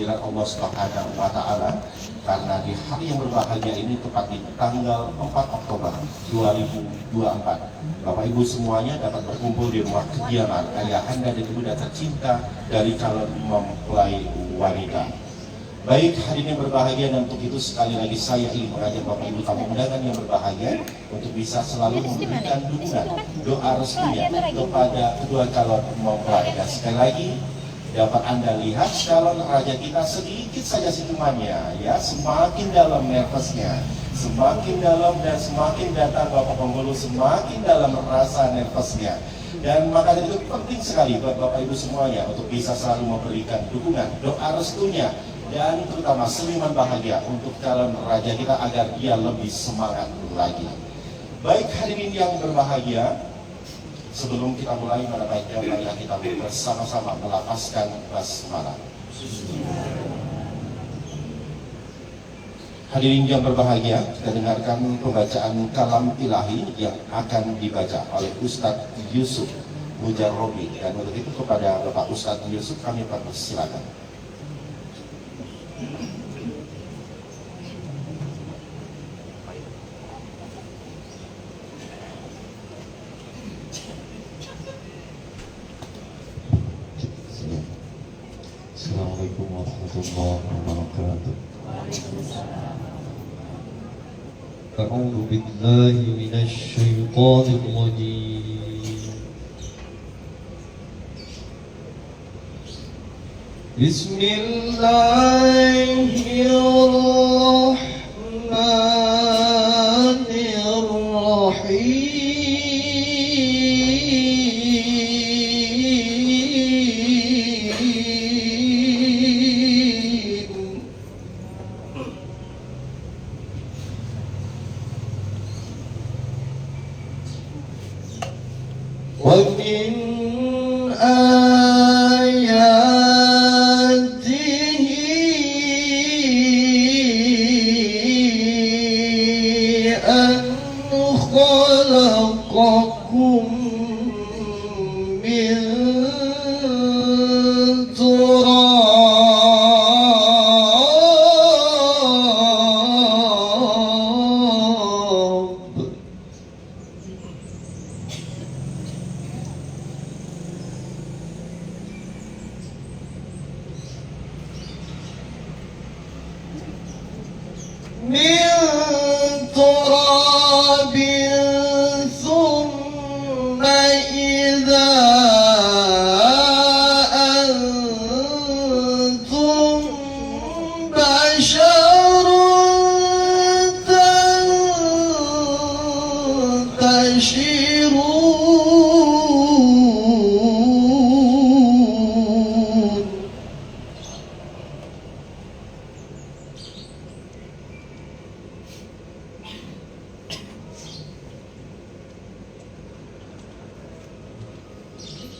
kehadiran Allah Subhanahu wa Ta'ala, karena di hari yang berbahagia ini tepat di tanggal 4 Oktober 2024 Bapak Ibu semuanya dapat berkumpul di rumah kediaman ayahanda dan ibunda tercinta dari calon mempelai wanita. Baik, hari ini berbahagia, dan untuk itu sekali lagi saya ingin mengajak Bapak Ibu tamu undangan yang berbahagia untuk bisa selalu memberikan dukungan doa restunya kepada kedua calon mempelai. Dan sekali lagi dapat Anda lihat calon raja kita sedikit saja senyumannya, ya, semakin dalam nervousnya, semakin dalam dan semakin datang Bapak Penghulu, semakin dalam rasa nervousnya. Dan maka itu penting sekali buat Bapak Ibu semuanya untuk bisa selalu memberikan dukungan doa restunya, dan terutama senyuman bahagia untuk calon raja kita agar dia lebih semangat lagi. Baik, hadirin yang berbahagia, sebelum kita mulai, pada baiknya marilah kita bersama-sama melapaskan basmalah. Hadirin yang berbahagia, kita dengarkan pembacaan kalam ilahi yang akan dibaca oleh Ustadz Yusuf Mujarrobi. Dan untuk itu kepada Bapak Ustadz Yusuf kami persilakan. Assalamualaikum warahmatullahi wabarakatuh. A'udzu billahi minasy syaithanir rajim. Bismillahirrahmanirrahim. ومن آياته أن خلقكم من تراب ثم إذا أنتم بشر تنتشرون.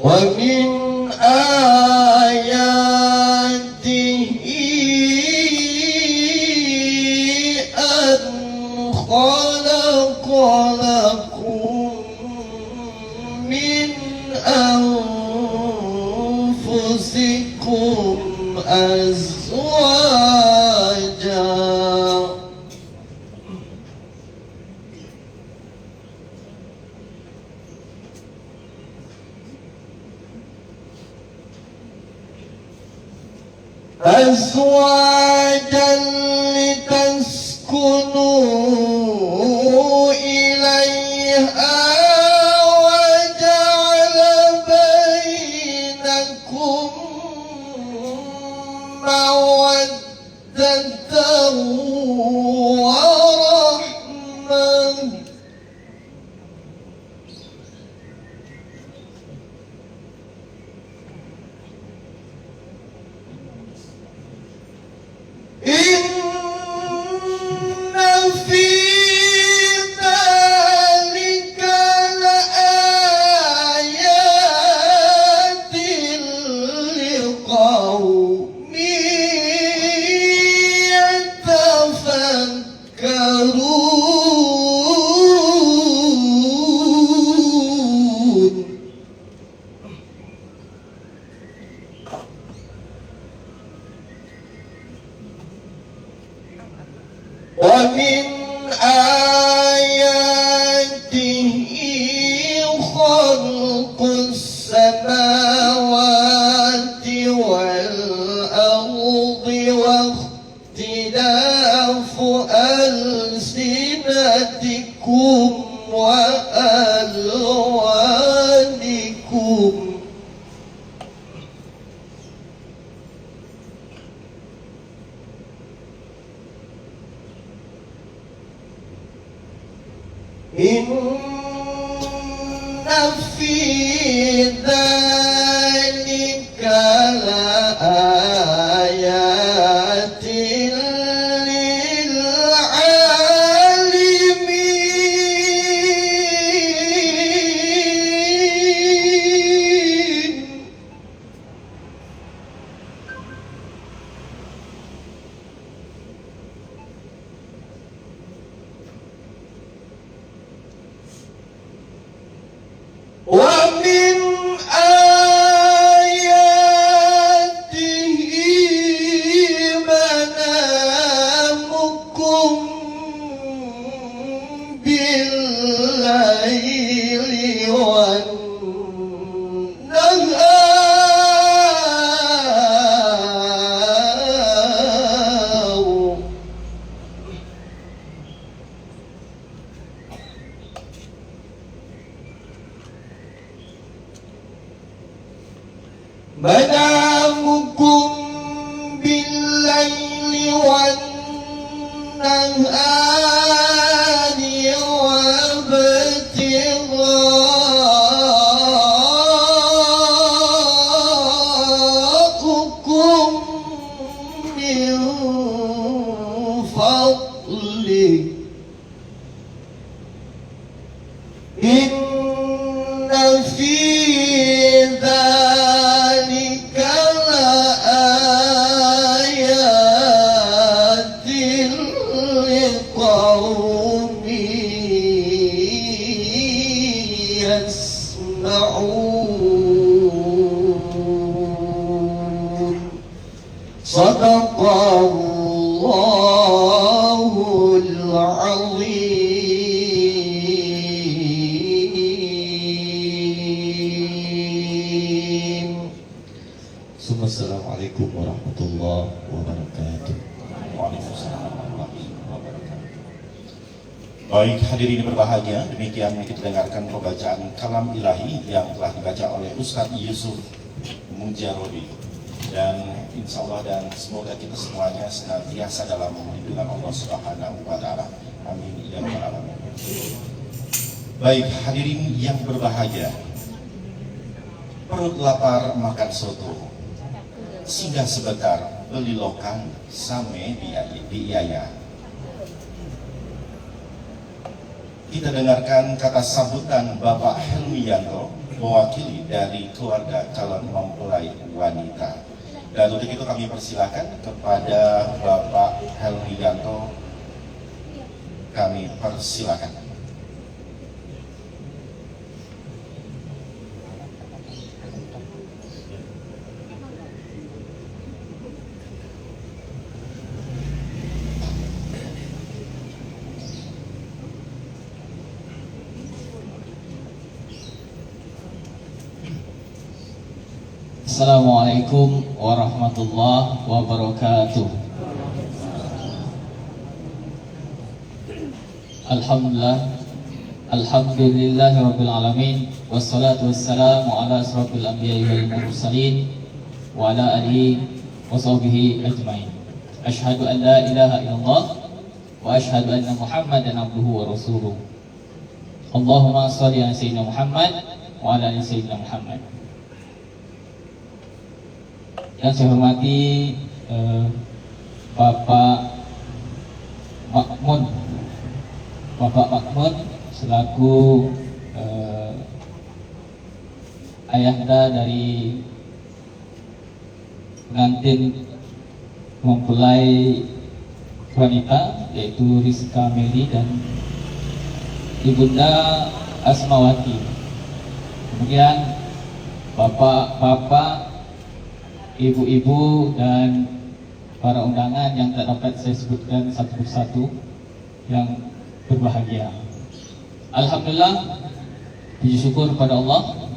ومن آياته أن خلق لكم من أنفسكم أزواجا لتسكنوا إليها وجعل بينكم مودة ورحمة. إن في ذلك لآيات لقوم يتفكرون. ومن آياته خلق السماوات والأرض واختلاف ألسنتكم وألوانكم إن في ذلك لآيات للعالمين ومن آياته منامكم بالليل والنهار منامكم بالليل والنهار وابتغاؤكم من فضله إن في ذلك لآيات لقوم يسمعون صدق الله العظيم. Assalamualaikum warahmatullahi wabarakatuh. Waalaikumsalam warahmatullahi wabarakatuh. Baik, hadirin berbahagia, demikian kita dengarkan pembacaan kalam ilahi yang telah dibaca oleh Ustadz Yusuf Mujarobi. Dan insya Allah dan semoga kita semuanya senantiasa dalam lindungan Allah Subhanahu wa Ta'ala. Amin ya rabbal alamin. Baik, hadirin yang berbahagia, perut lapar makan soto, singgah sebentar beli lokan same biaya. Kita dengarkan kata sambutan Bapak Helmiyanto, mewakili dari keluarga calon mempelai wanita. Dan untuk itu kami persilakan kepada Bapak Helmiyanto, kami persilakan. Assalamualaikum warahmatullahi wabarakatuh. Alhamdulillahi rabbil alamin, wassalatu wassalamu ala asrafil anbiya'i wal mursalin wa ala alihi wa sahbihi ajmain. Asyhadu an la ilaha illallah wa asyhadu anna Muhammadan abduhu wa rasuluh. Allahumma shalli ala sayyidina Muhammad wa ala ali sayyidina Muhammad. Yang saya hormati Bapak Makmun selaku ayahanda dari pengantin mempelai wanita yaitu Rizka Meli dan Ibunda Asmawati. Kemudian bapak-bapak, ibu-ibu dan para undangan yang tak dapat saya sebutkan satu persatu. yang berbahagia. Alhamdulillah, puji syukur kepada Allah,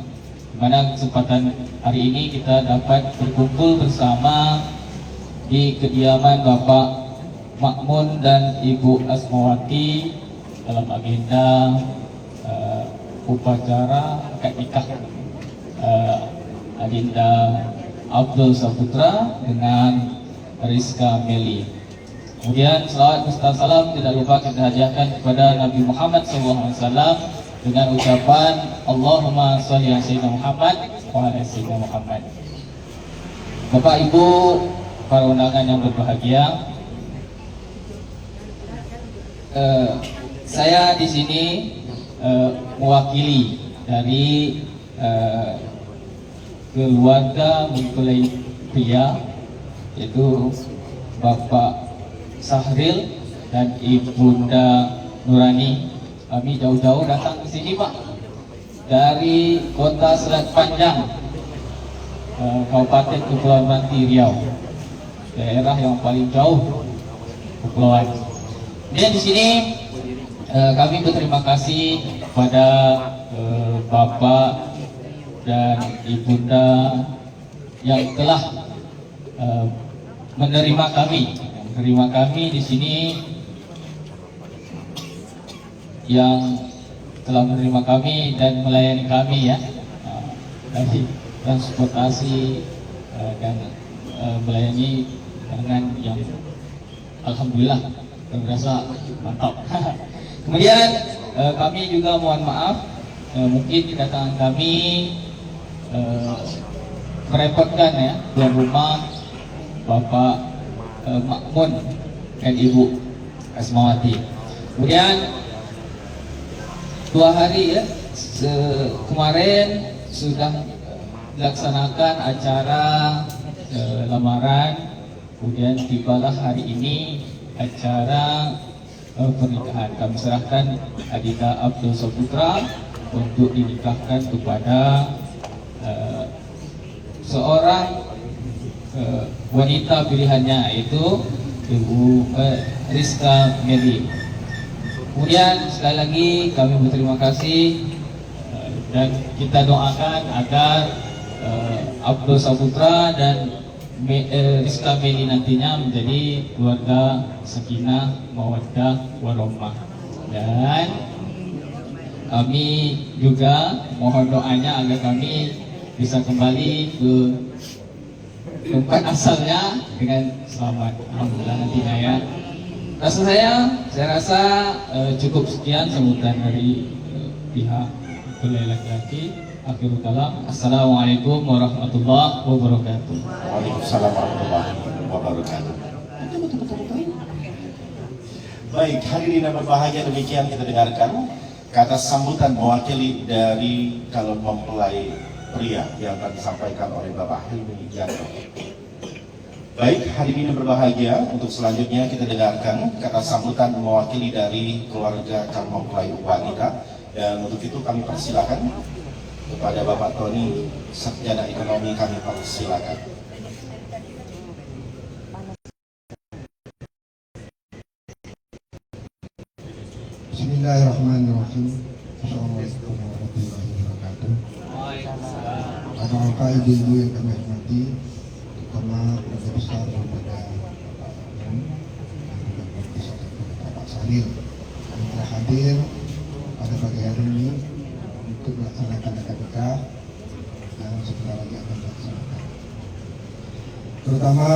pada kesempatan hari ini kita dapat berkumpul bersama di kediaman Bapak Makmun dan Ibu Asmawati dalam agenda upacara akad nikah Adinda Abdul Saputra dengan Rizka Meli. Kemudian selawat serta salam tidak lupa kita hadiahkan kepada Nabi Muhammad SAW dengan ucapan Allahumma sholli ala sayyidina Muhammad wa ala sayyidina Muhammad. Bapak Ibu, para undangan yang berbahagia, saya di sini mewakili dari keluarga mempelai pria, yaitu Bapak Sahril dan Ibunda Nurani. Kami jauh-jauh datang ke sini, Pak, dari kota Selat Panjang, Kabupaten Kepulauan Meranti, Riau, daerah yang paling jauh kepulauan. Dan di sini kami berterima kasih kepada Bapak dan Ibunda yang telah menerima kami di sini, yang telah menerima kami dan melayani kami ya, dari transportasi dan melayani dengan yang alhamdulillah terasa mantap. Kemudian kami juga mohon maaf, mungkin kedatangan kami merepotkan ya tuan rumah Bapak Makmun dan Ibu Asmawati. Kemudian 2 hari ya kemarin sudah dilaksanakan acara lamaran, kemudian tibalah hari ini acara pernikahan. Kami serahkan Adinda Abdul Saputra untuk dinikahkan kepada seorang wanita pilihannya, yaitu Ibu Rizka Meli. Kemudian sekali lagi kami berterima kasih dan kita doakan agar Abdul Saputra dan Rizka Meli nantinya menjadi keluarga sakinah, mawaddah, warahmah. Dan kami juga mohon doanya agar kami bisa kembali ke tempat asalnya dengan selamat. Alhamdulillah nantinya ya. Saya rasa cukup sekian sambutan dari pihak mempelai laki-laki. Akhirul kalam. Assalamualaikum warahmatullahi wabarakatuh. Waalaikumsalam warahmatullahi wabarakatuh. Baik, hadirin yang berbahagia, demikian kita dengarkan kata sambutan mewakili dari calon mempelai pria yang akan disampaikan oleh Bapak Hilmi Yanto. Baik, hadirin yang berbahagia, untuk selanjutnya kita dengarkan kata sambutan mewakili dari keluarga calon mempelai wanita, dan untuk itu kami persilakan kepada Bapak Tony, Sarjana Ekonomi, kami persilakan. Bismillahirrahmanirrahim. Assalamualaikum warahmatullahi wabarakatuh. Bapak ibu yang kami hormati, terutama keluarga besar daripada Bapak Makmun dan keluarga besar daripada Bapak Sahril yang telah hadir pada pagi hari ini untuk melaksanakan akad nikah dan sebentar lagi akan dilaksanakan. Terutama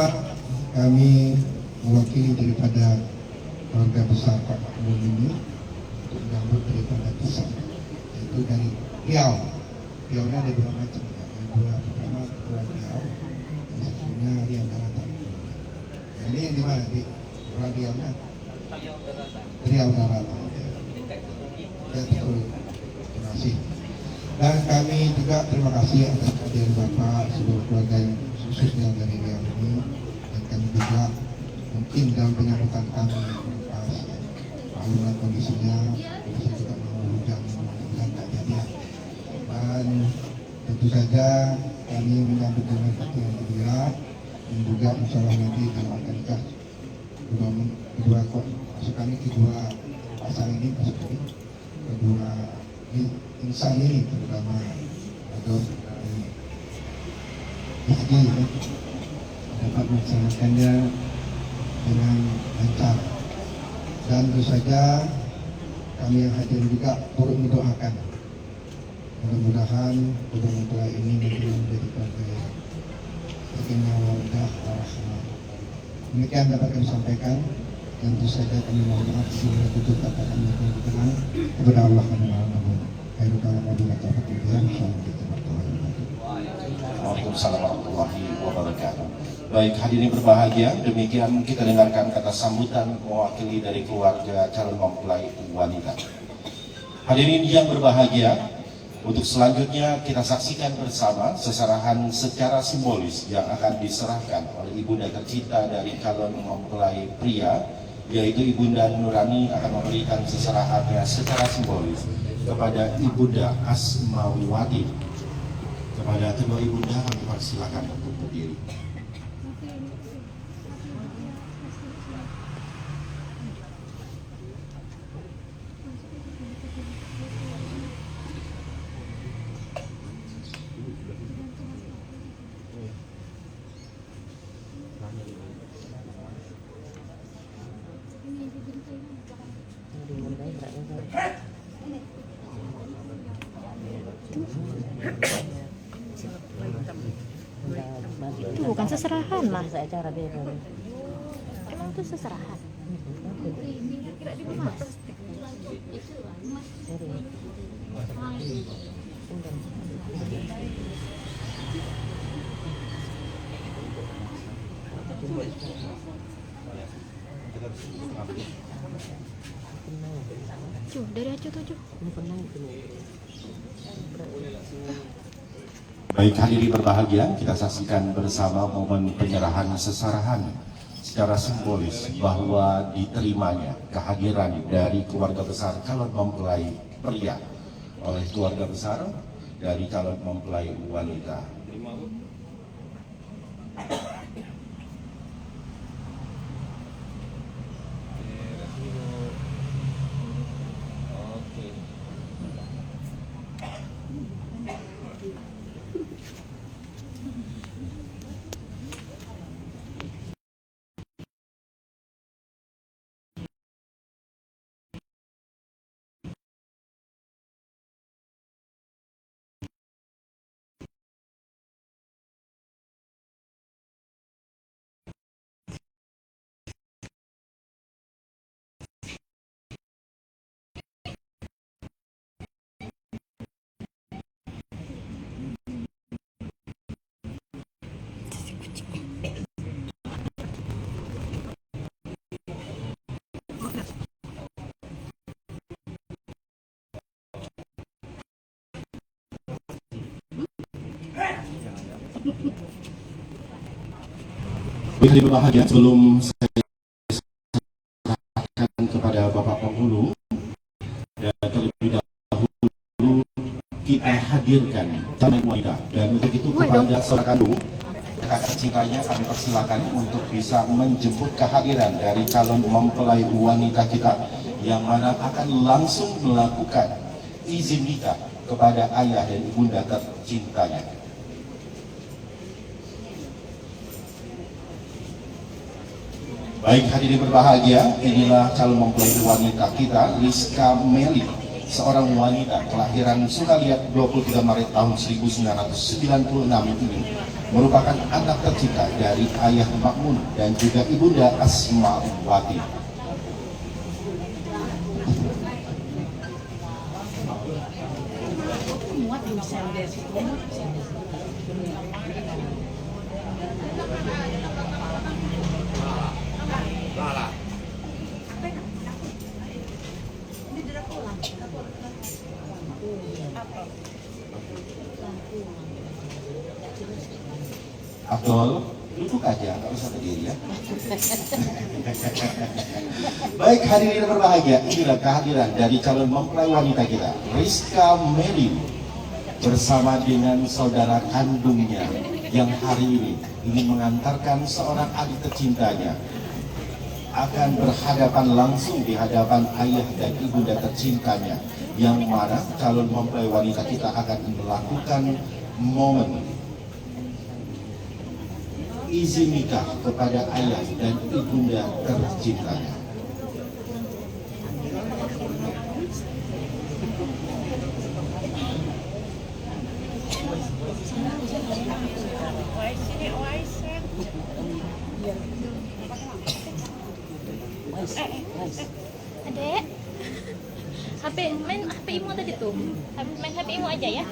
kami mewakili daripada keluarga besar Pak Makmun ini untuk menyambut daripada kisah, yaitu dari Riau. Riau-nya ada 2 macam. Yang pertama Pulau Riau, yang satunya Riau Daratan. Ini yang di mana? Di Pulau Riau-nya? Riau Daratan. Ya, betul. Terima kasih. Dan kami juga terima kasih atas kehadiran Bapak seluruh keluarga yang khususnya dari Riau ini, dan kami juga mungkin dalam penyambutan kami pas melihat kondisinya juga mau hujan tak jadi. Dan tentu saja kami menyambut dengan hati yang gembira, dan juga insya Allah nanti dalam akan nikah kedua pasangan ini maksudnya kedua insan ini terutama atau Rizky dapat melaksanakannya dengan lancar, dan tentu saja kami yang hadir juga turut mendoakan mudah-mudahan kedua mempelai ini menjadi sakinah mawaddah warahmah. Demikian dapat kami sampaikan, dan tentu saja kami mohon maaf segala tutur kata kami yang berkenan kepada Allah kami mohon. Khairul kalam wabillahi taufiq wal hidayah. Waalaikumsalam warahmatullahi wabarakatuh. Baik, hadirin berbahagia, demikian kita dengarkan kata sambutan mewakili dari keluarga calon mempelai wanita. Hadirin yang berbahagia, untuk selanjutnya kita saksikan bersama seserahan secara simbolis yang akan diserahkan oleh ibunda tercinta dari calon mempelai pria, yaitu Ibunda Nurani akan memberikan seserahannya secara simbolis kepada Ibunda Asmawiwati. Kepada kedua ibunda kami persilakan untuk berdiri. Itu bukan seserahan lah. Emang itu seserahan. Cuh, dari aja tuh. Baik, hadirin berbahagia, kita saksikan bersama momen penyerahan seserahan secara simbolis bahwa diterimanya kehadiran dari keluarga besar calon mempelai pria oleh keluarga besar dari calon mempelai wanita. Baik, berbahagia, sebelum saya serahkan kepada Bapak Penghulu, dan terlebih dahulu kita hadirkan calon wanita, dan untuk itu kepada saudara kandung kakak cintanya kami persilakan untuk bisa menjemput kehadiran dari calon mempelai wanita kita yang mana akan langsung melakukan izin nikah kepada ayah dan ibunda tercintanya. Baik, hadirin berbahagia, inilah calon mempelai wanita kita, Rizka Meli, seorang wanita kelahiran Sunaliat 23 Maret tahun 1996 ini, merupakan anak tercinta dari ayah Makmun dan juga ibunda Asmawiwati. Abdul, duduk aja, nggak usah berdiri ya. Baik, hadirin berbahagia, inilah kehadiran dari calon mempelai wanita kita, Rizka Meli, bersama dengan saudara kandungnya yang hari ini ingin mengantarkan seorang adik tercintanya akan berhadapan langsung di hadapan ayah dan ibunda tercintanya, yang mana calon mempelai wanita kita akan melakukan momen izin nikah kepada ayah dan ibunda tercintanya. Adek, main HP Imu tadi tuh. Main HP Imu aja ya.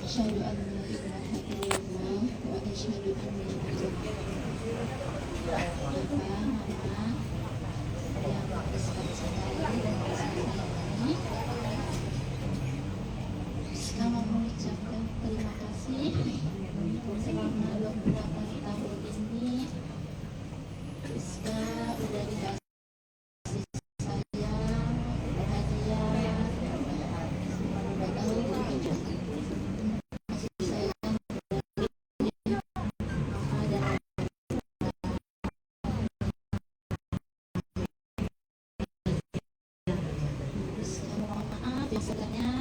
Asyhadu an la ilaha illallah wa asyhadu anna Muhammad mengucapkan terima kasih selama beberapa tahun ini Rizka udah dikasih sayang, perhatian, udah tahu kasih sayang mama dan Rizka mohon maaf yang sebenarnya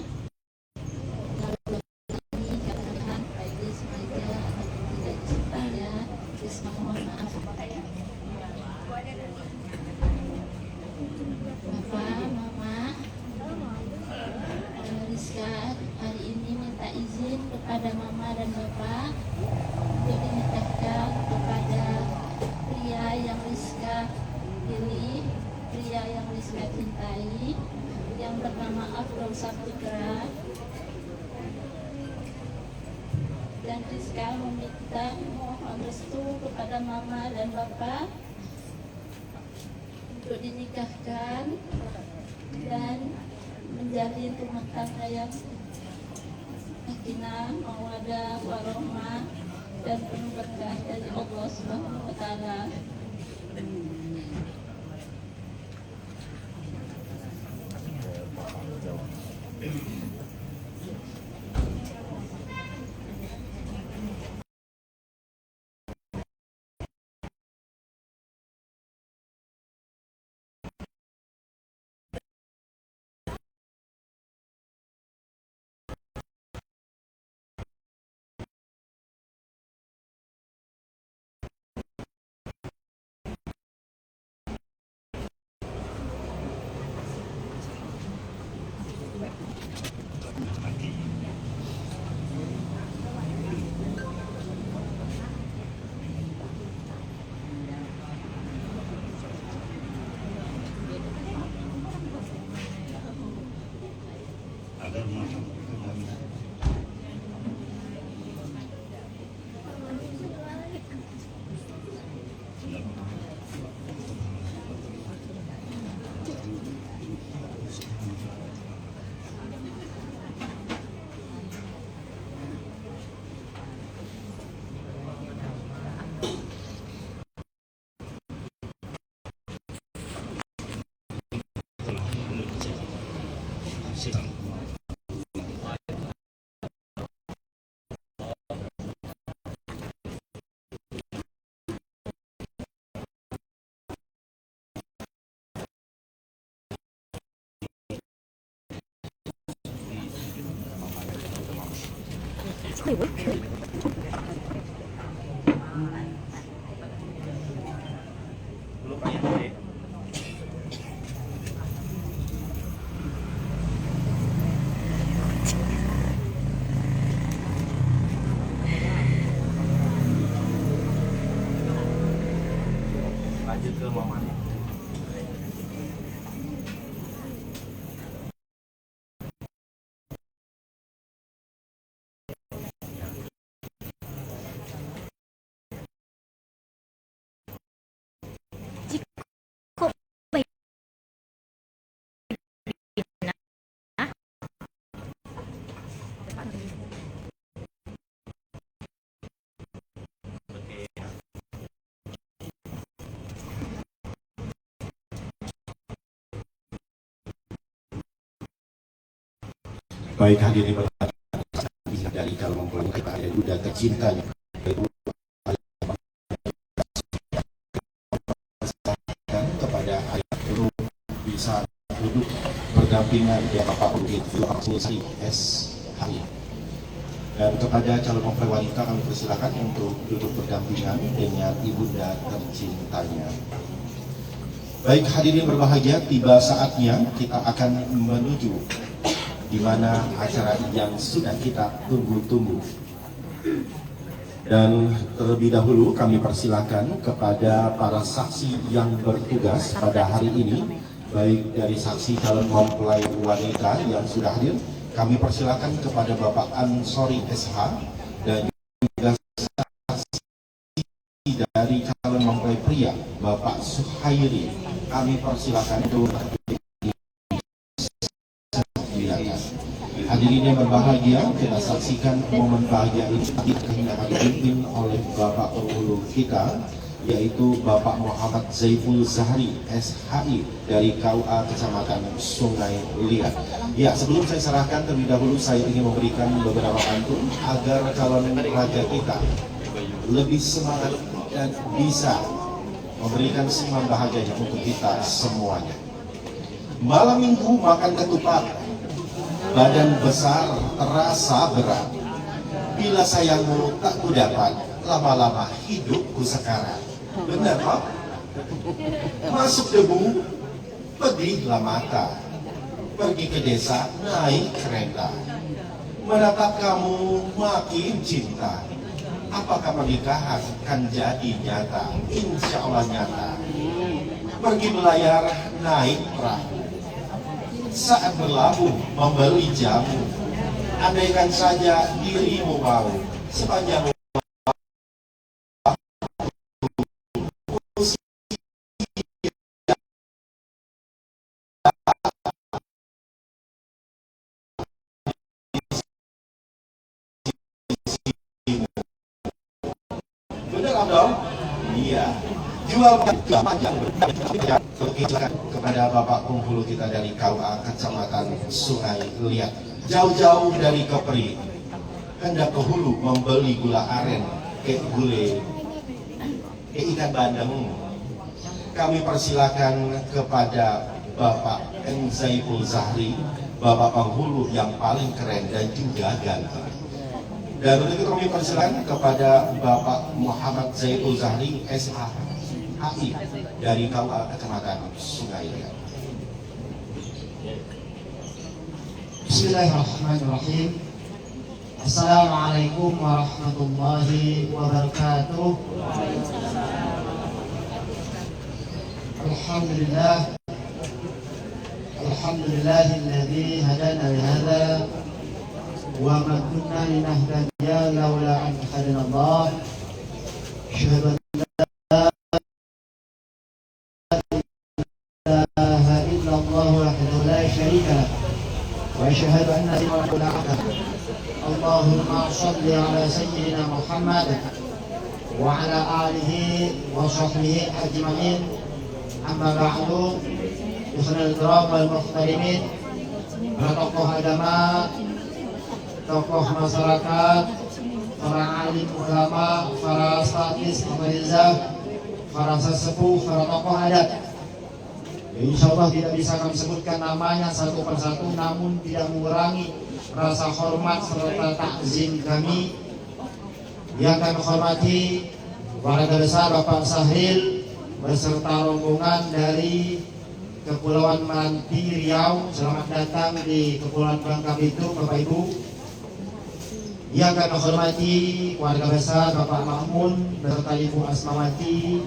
Bapak, Mama, Rizka hari ini minta izin kepada Mama dan Bapak untuk dinikahkan kepada pria yang Rizka pilih, pria yang Rizka cintai, yang bernama Afrul Saputra. Dan Rizka meminta mohon restu kepada Mama dan Bapak untuk dinikahkan dan menjalin rumah tangga yang sakinah, mawaddah, warahmah dan penuh berkah dari Allah Subhanahu wa taala. Lanjut ke Mama. Baik hadirin berbahagia dari calon mempelai kita ada duda tercintanya kepada ayah guru bisa duduk berdampingan di Bapak Begitu Sri SHI. Dan kepada calon mempelai wanita kami persilakan untuk duduk berdampingan dengan ibunda tercintanya. Baik hadirin berbahagia, tiba saatnya kita akan menuju di mana acara yang sudah kita tunggu-tunggu. Dan terlebih dahulu kami persilakan kepada para saksi yang bertugas pada hari ini, baik dari saksi calon mempelai wanita yang sudah hadir, kami persilakan kepada Bapak Ansori SH dan juga saksi dari calon mempelai pria Bapak Suhairi. Kami persilakan untuk hadirin yang berbahagia, kita saksikan momen bahagia ini yang dipimpin oleh Bapak Penghulu kita, yaitu Bapak Muhammad Zaiful Zahri SHI dari KUA Kecamatan Sungai Liat. Ya, sebelum saya serahkan terlebih dahulu, saya ingin memberikan beberapa pantun agar calon raja kita lebih semangat dan bisa memberikan semangat bahagianya untuk kita semuanya. Malam minggu makan ketupat, badan besar terasa berat. Bila sayangmu tak ku dapat, lama-lama hidupku sekarat. Benar Pak? Masuk debu, pedihlah mata. Pergi ke desa, naik kereta. Menatap kamu makin cinta. Apakah pernikahan kan jadi nyata? Insya Allah nyata. Pergi belayar, naik perahu. Saat berlabuh membeli jamu, andaikan saja dirimu mau sepanjang bener dong? Iya. Jual panjang silakan kepada Bapak Penghulu kita dari KUA Kecamatan Sungai Liat. Jauh-jauh dari Kepri hendak ke hulu membeli gula aren, gule, ikan bandeng. Kami persilakan kepada Bapak Zaiful Zahri, Bapak Penghulu yang paling keren dan juga ganteng. Dan untuk itu kami persilakan kepada Bapak Muhammad Zaiful Zahri SHI dari KUA Kecamatan Sungai Liat. Bismillahirrahmanirrahim. Assalamualaikum warahmatullahi wabarakatuh. Alhamdulillah. Alhamdulillahilladzi hadana lihada wa ma kunna linahtadiya laula an hadana Allah. Asyhadu an la ilaha illallah wahdahu la syarika lah wa asyhadu anna Muhammadan abduhu. Allahumma shalli ala sayyidina Muhammad wa ala alihi wa sahbihi ajma'in. Amma ba'du. Ikhwanul kiram wal muhtarimin, para tokoh agama, tokoh masyarakat, para alim ulama, para statis pemerintah, para sesepuh, para tokoh adat. Insya Allah tidak bisa kami sebutkan namanya satu persatu, namun tidak mengurangi rasa hormat serta takzim kami yang kami hormati keluarga besar Bapak Sahril beserta rombongan dari Kepulauan Meranti Riau. Selamat datang di Kepulauan Bangka Belitung, Bapak Ibu. Yang kami hormati keluarga besar Bapak Makmun beserta Ibu Asmawati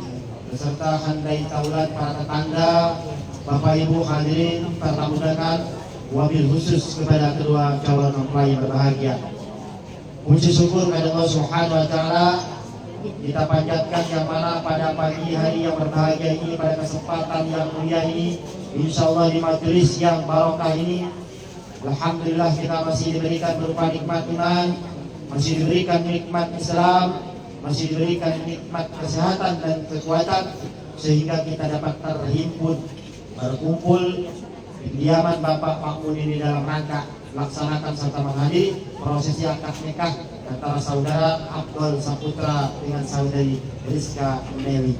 beserta handai taulan para tetangga, Bapak Ibu hadirin, para tamu undangan, wabil khusus kepada kedua calon mempelai berbahagia. Puji syukur kepada Allah Subhanahu wa taala, kita panjatkan yang mana pada pagi hari yang berbahagia ini, pada kesempatan yang mulia ini, insya Allah di majelis yang barokah ini, alhamdulillah kita masih diberikan berupa nikmat iman, masih diberikan nikmat Islam, masih diberikan nikmat kesehatan dan kekuatan, sehingga kita dapat terhimpun berkumpul di kediaman Bapak Makmun ini dalam rangka melaksanakan serta menghadiri prosesi akad nikah antara saudara Abdul Saputra dengan saudari Rizka Meli.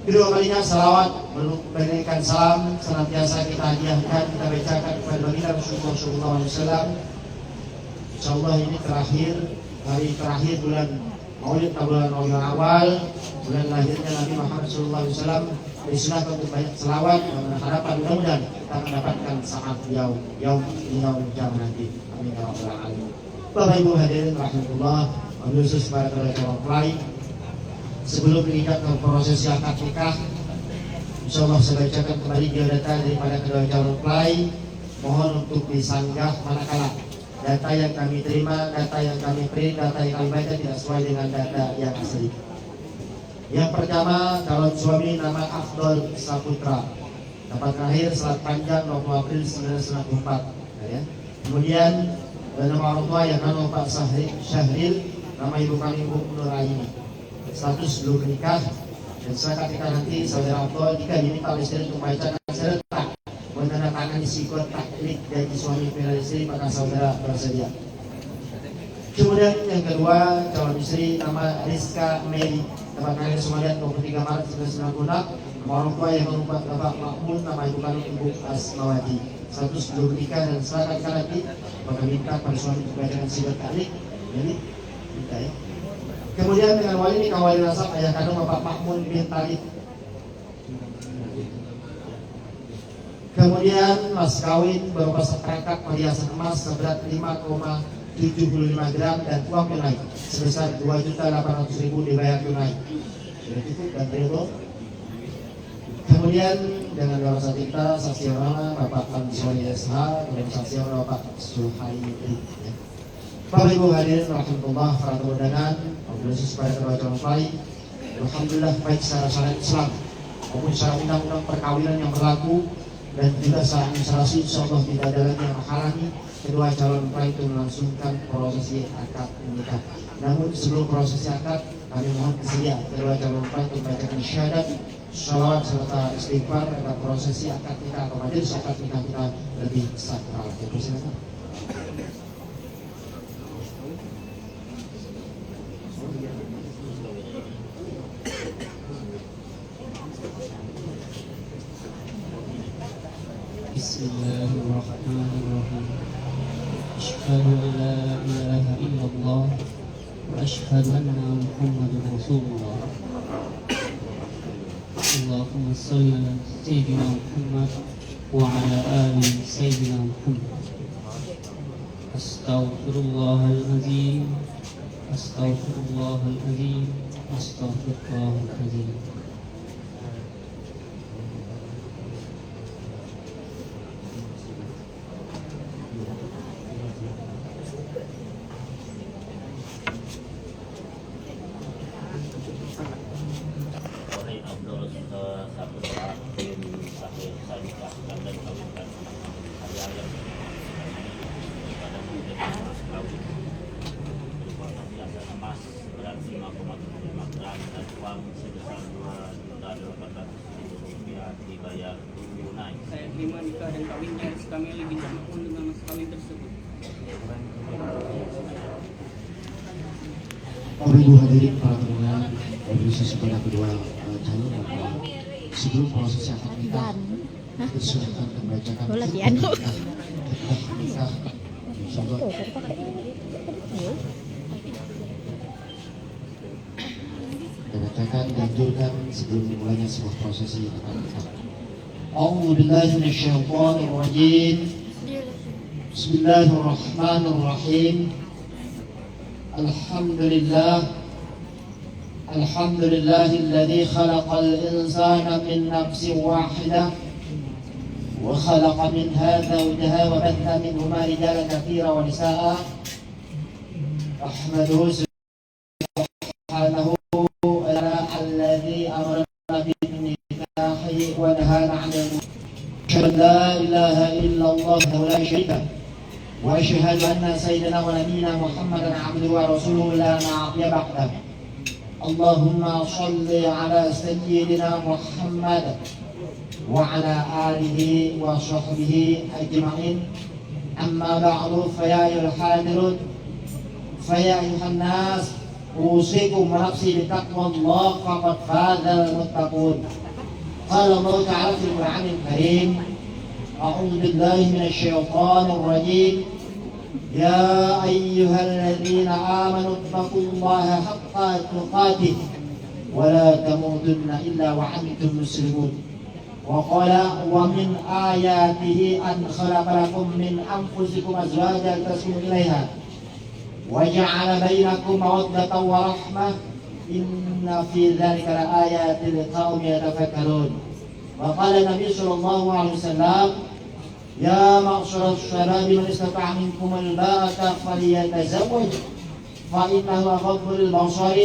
Kedua kalinya salawat memberikan salam senantiasa kita hadiahkan, kita bacakan kepada baginda Rasulullah SAW. Insyaallah ini hari terakhir bulan Maulid, bulan Rabiul Awal, bulan lahirnya Nabi Muhammad SAW. Disunahkan untuk banyak selawat dan harapan mudah-mudahan kita mendapatkan saat yaum jam nanti. Amin ya rabbal alamin. Bapak Ibu hadirin rahmatullah, khusus para calon mempelai, sebelum meningkatkan prosesi akad nikah, insyaallah saya bacakan kembali biodata daripada kedua calon mempelai. Mohon untuk disanggah manakala data yang kami terima, data yang kami print, data yang kami baca tidak sesuai dengan data yang asli. Yang pertama, calon suami nama Abdul Saputra, dapat lahir Selat Panjang 20 April 1994. Ya. Kemudian nama orang tua yang nama Pak Syahril, nama ibu kami Ibu Nuraini. Status belum menikah, dan setelah ketika nanti saudara Abdul jika diminta oleh istri untuk membacakan serta menandatangani sikot taklik dari suami pilihan istri, maka saudara bersedia. Kemudian yang kedua, calon istri nama Rizka Meli, dapat lahir Somalian 23 Maret 1996. Nama orang tua yang merupakan Bapak Makmul, nama ibu kandung Ibu Asmawati. Status belum menikah, dan setelah lagi maka minta pada suami untuk membacakan sikot taklik. Jadi minta ya. Kemudian dengan wali nikah wali nasab ayah kandung Bapak Makmul bin Talib. Kemudian mas kawin berupa seperangkat perhiasan emas seberat 5,75 gram dan uang tunai sebesar 2.800.000 dibayar tunai. Sudah cukup dan terima. Kemudian dengan warasan kita saksi orang Bapak Ansori SH dan saksi orang Bapak Suhaimi. Bapak Ibu hadirin rahmatullah, para undangan, khusus pada kedua calon mempelai, alhamdulillah baik secara syariat Islam maupun secara undang-undang perkawinan yang berlaku dan juga secara administrasi, insyaallah tidak ada lagi yang menghalangi kedua calon mempelai itu melangsungkan prosesi akad nikah. Namun sebelum prosesi akad, kami mohon kesedia kedua calon mempelai untuk membacakan syahadat, sholawat serta istighfar agar prosesi akad nikah atau majelis akad nikah kita lebih sakral. Silakan. Bismillahirrahmanirrahim. Asyhadu an la ilaha illallah wa asyhadu anna Muhammadar Rasulullah. Allahumma shalli ala sayyidina Muhammad wa ala ali sayyidina Muhammad. Astaghfirullahal azim. Astaghfirullahal azim. Astaghfirullahal azim. Saya terima nikah dan kawinnya Rizka Meli binti Makmul dengan mas kawin tersebut. Bapak Ibu hadirin para undangan, khusus pada kedua calon mempelai, sebelum prosesi akad nikah, disunahkan membacakan nikah. Insyaallah. Dibacakan dianjurkan sebelum dimulainya sebuah prosesi akad nikah. A'udzu billahi minasyaitonir rajim. Bismillahirrahmanirrahim. Alhamdulillahilladzi khalaqal insana min nafsin wahidah wa khalaqa minha zawjaha wa batha minhuma rijalan katsiran wa nisaa'a. Ahmaduhu subhanahu wa ta'ala alladzi amarna bin nikahi wa nahana 'anil munkar. La ilaha illallah wa la syarika lahu. وأشهد أن سيدنا ونبينا محمدا عبده ورسوله لا نعصي بعده. اللهم صل على سيدنا محمد وعلى آله وصحبه أجمعين. أما بعد فيا أيها الحاضرون فيا أيها الناس أوصيكم ونفسي بتقوى الله فقد فاز المتقون. قال الله تعالى في القرآن الكريم: أعوذ بالله من الشيطان الرجيم. يا أيها الذين آمنوا اتقوا الله حق تقاته ولا تموتن إلا وأنتم مسلمون. وقال: ومن آياته أن خلق لكم من أنفسكم أزواجا لتسكنوا إليها وجعل بينكم مودة ورحمة إن في ذلك لآيات لقوم يتفكرون. وقال النبي صلى الله عليه وسلم: يا معشر الشباب من استطاع منكم الباءة فليتزوج فإنه أغض للبصر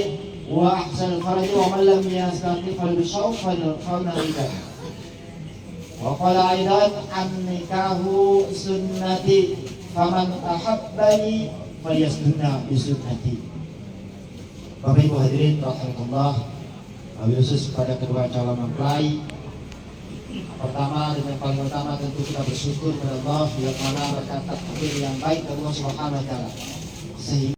وأحسن الفرج ومن لم يستطع فليصوم فليرجع. وقال أيضا: النكاح سنتي فمن أحبني فليسنى بسنتي. Bapak Ibu hadirin rahimakumullah, wabil khusus kepada kedua calon mempelai. Pertama dan yang paling utama tentu kita bersyukur kepada Allah yang mana berkat takdir yang baik dari Allah Subhanahu wa taala. Sehingga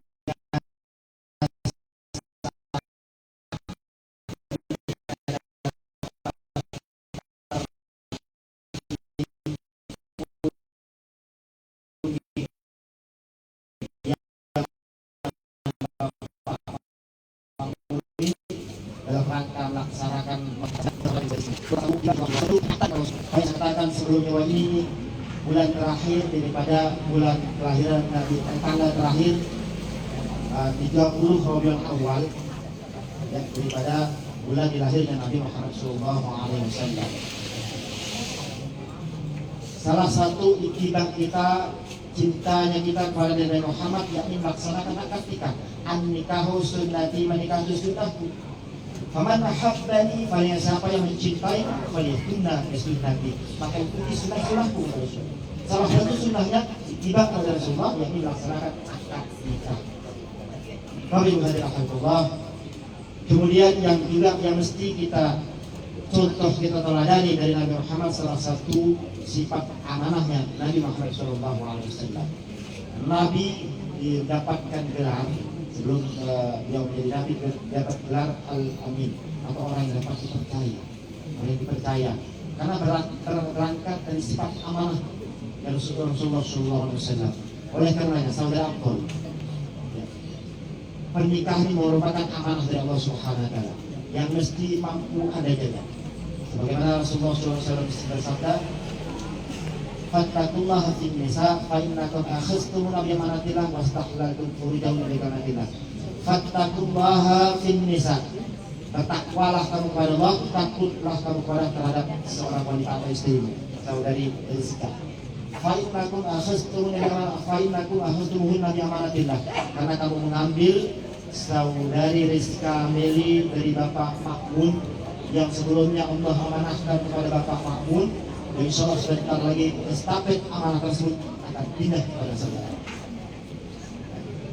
dalam rangka melaksanakan saya katakan sebelum nyawa ini bulan terakhir daripada bulan kelahiran Nabi, tanggal terakhir 30 Rabiul Awal ya, daripada bulan dilahirnya Nabi Muhammad SAW. Salah satu iktibah kita, cintanya kita kepada Nabi Muhammad yakni melaksanakan akad nikah. An-nikahu sunnati, menikah itu sunnahku. Faman ahabbani, paling siapa yang mencintai falyakunna sunnati, maka ikuti sunnah-sunnahku. Salah satu sunnahnya iktibah kepada Rasulullah yakni melaksanakan akad nikah. Bapak Ibu hadirin rahimakumullah. Kemudian yang juga yang mesti kita contoh, kita teladani dari Nabi Muhammad, salah satu sifat amanahnya Nabi Muhammad SAW. Nabi didapatkan gelar sebelum beliau menjadi Nabi, dapat gelar Al-Amin atau orang yang dapat dipercaya, orang yang dipercaya karena berangkat dari sifat amanah dari Rasulullah SAW. Oleh karenanya saudara Abdul, pernikahan ini merupakan amanah dari Allah Subhanahu wa taala yang mesti mampu Anda jaga. Sebagaimana Rasulullah SAW bersabda, fattaqullaha fin nisa fa innakum akhadtumuna bi amanatillah wastahlaltum furujahum bi amanatillah. Fattaqullaha fin nisa, bertakwalah kamu kepada Allah, takutlah kamu kepada terhadap seorang wanita atau istrimu, saudari Rizka. Fa innakum akhadtumuhunna bi amanatillah, karena kamu mengambil saudari Rizka Meli dari Bapak Makmun yang sebelumnya Allah amanahkan kepada Bapak Makmun. Dan insya Allah sebentar lagi estafet amanah tersebut akan pindah kepada saudara.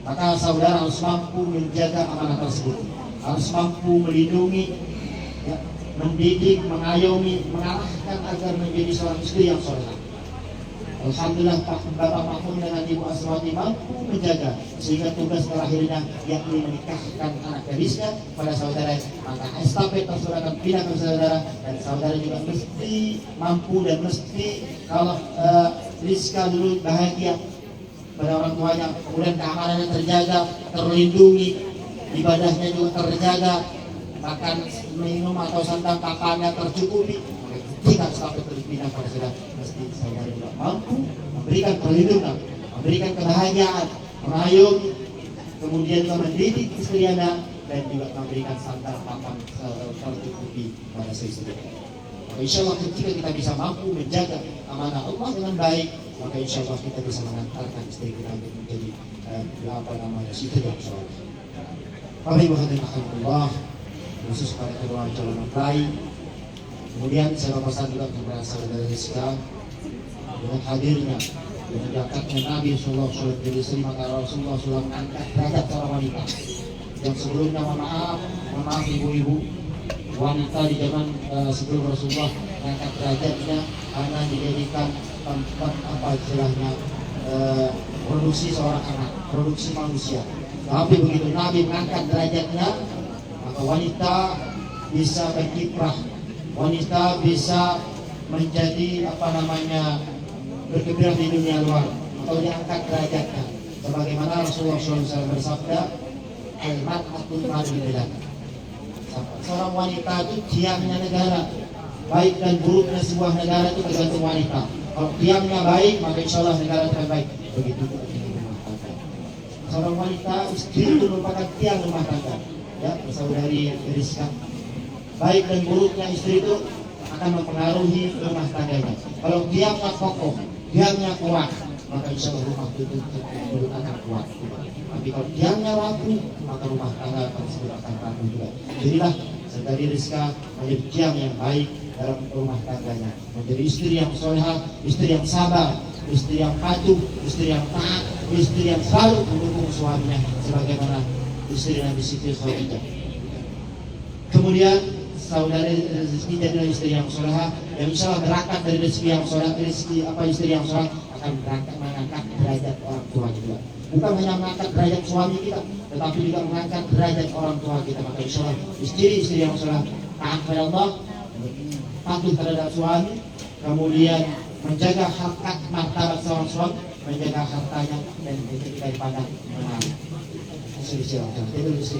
Maka saudara harus mampu menjaga amanah tersebut, harus mampu melindungi, ya, mendidik, mengayomi, mengarahkan agar menjadi seorang istri yang solehah. Alhamdulillah Bapak Makmun dengan Ibu Asmawati mampu menjaga sehingga tugas terakhirnya yakni menikahkan anak gadisnya pada saudara. Maka estafet tersebut akan pindah ke saudara, dan saudara juga mesti mampu dan mesti kalau Rizka dulu bahagia pada orang tuanya, kemudian keamanannya terjaga, terlindungi, ibadahnya juga terjaga, makan minum atau sandang papannya tercukupi. Jika estafet berpindah pada saudara, mesti saudara juga mampu memberikan perlindungan, memberikan kebahagiaan, mengayomi, kemudian mendidik istri Anda, dan juga memberikan sandang papan tercukupi pada istri. Maka insya Allah ketika kita bisa mampu menjaga amanah Allah dengan baik, maka insya Allah kita bisa mengantarkan istri kita untuk menjadi istri yang soleh. Bapak Ibu hadirin rahimakumullah, khusus pada kedua calon mempelai. Kemudian saya pesan juga kepada saudara Rizka, dengan hadirnya, dengan datangnya Nabi SAW menjadi istri, maka Rasulullah SAW mengangkat derajat seorang wanita yang sebelumnya mohon maaf ibu-ibu, wanita di zaman sebelum Rasulullah mengangkat derajatnya karena dijadikan tempat apa istilahnya produksi seorang anak, produksi manusia. Tapi begitu Nabi mengangkat derajatnya, maka wanita bisa berkiprah, wanita bisa menjadi berkiprah di dunia luar atau diangkat derajatnya. Sebagaimana Rasulullah SAW bersabda, al-mar'atul mar'atul. Seorang wanita itu tiangnya negara. Baik dan buruknya sebuah negara itu tergantung wanita. Kalau tiangnya baik, maka insya Allah negara akan baik. Begitu juga dengan rumah tangga. Seorang wanita, istri itu merupakan tiang rumah tangga. Ya, saudari Rizka. Baik dan buruknya istri itu akan mempengaruhi rumah tangganya. Kalau tiangnya kokoh, tiangnya kuat, maka insya Allah rumah itu akan kuat. Tapi kalau tiangnya rapuh, maka rumah tangga tersebut akan rapuh juga. Jadilah saudari Rizka menjadi tiang yang baik dalam rumah tangganya, menjadi istri yang solehah, istri yang sabar, istri yang patuh, istri yang taat, istri yang selalu mendukung suaminya sebagaimana istri Nabi Siti Khadijah. Kemudian saudari Rizki jadilah istri yang solehah, yang insya Allah berangkat dari rezeki yang soleh, istri yang soleh akan berangkat mengangkat derajat orang tua juga. Bukan hanya mengangkat derajat suami kita, tetapi juga mengangkat derajat orang tua kita. Maka insya Allah istri yang soleh taat kepada Allah, patuh terhadap suami, kemudian menjaga harkat martabat seorang suami, menjaga hartanya dan ketika dipandang menarik. Istri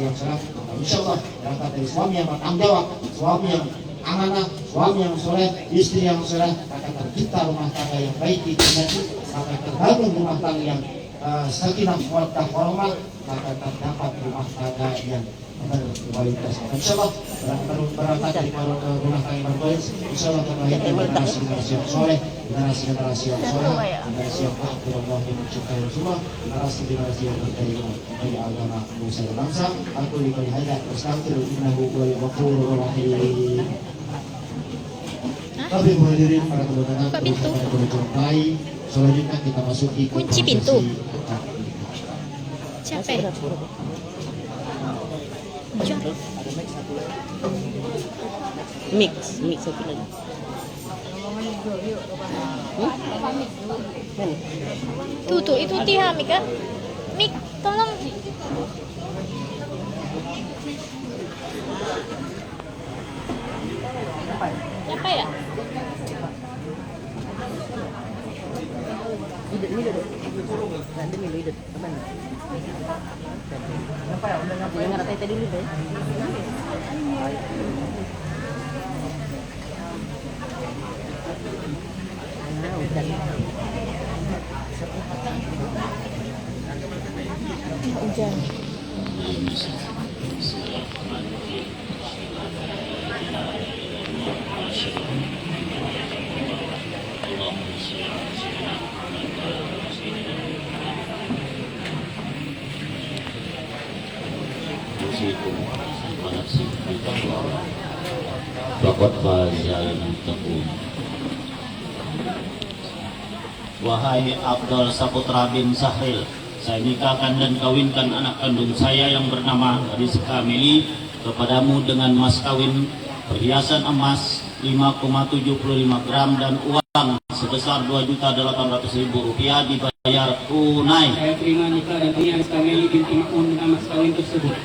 yang soleh, insya Allah berangkat dari suami yang bertanggung jawab, suami yang amanah, suami yang soleh, istri yang soleh, akan tercipta rumah tangga yang baik di dunia ini, akan terbangun rumah tangga yang sakinah mawaddah warahmah, maka terdapat rumah tangga yang berkualitas. Insyaallah berangkat dari rumah tangga yang berkualitas, insyaallah akan melahirkan generasi yang soleh, generasi yang soleh, generasi yang taat kepada Allah yang mencintai Rasulullah, generasi yang berterima bagi agama nusa dan bangsa. Aku lihat hadirat astaghfiru innahu huwal ghafurur rahim. Tapi hadirin para pendengar, kita berjumpai. Selanjutnya kita masuki ke kunci pintu. Siapa ya? Mix satu lagi. Tuh itu dia Mik kan? Mik, tolong. Siapa ya? Hujan. Laqad fazal muttaqun. Wahai Abdul Saputra bin Sahril, saya nikahkan dan kawinkan anak kandung saya yang bernama Rizka Meli kepadamu dengan mas kawin perhiasan emas 5,75 gram dan uang sebesar Rp2.800.000 dibayar tunai. Saya terima nikah dan punya Rizka Meli binti Ma'un dengan mas kawin tersebut.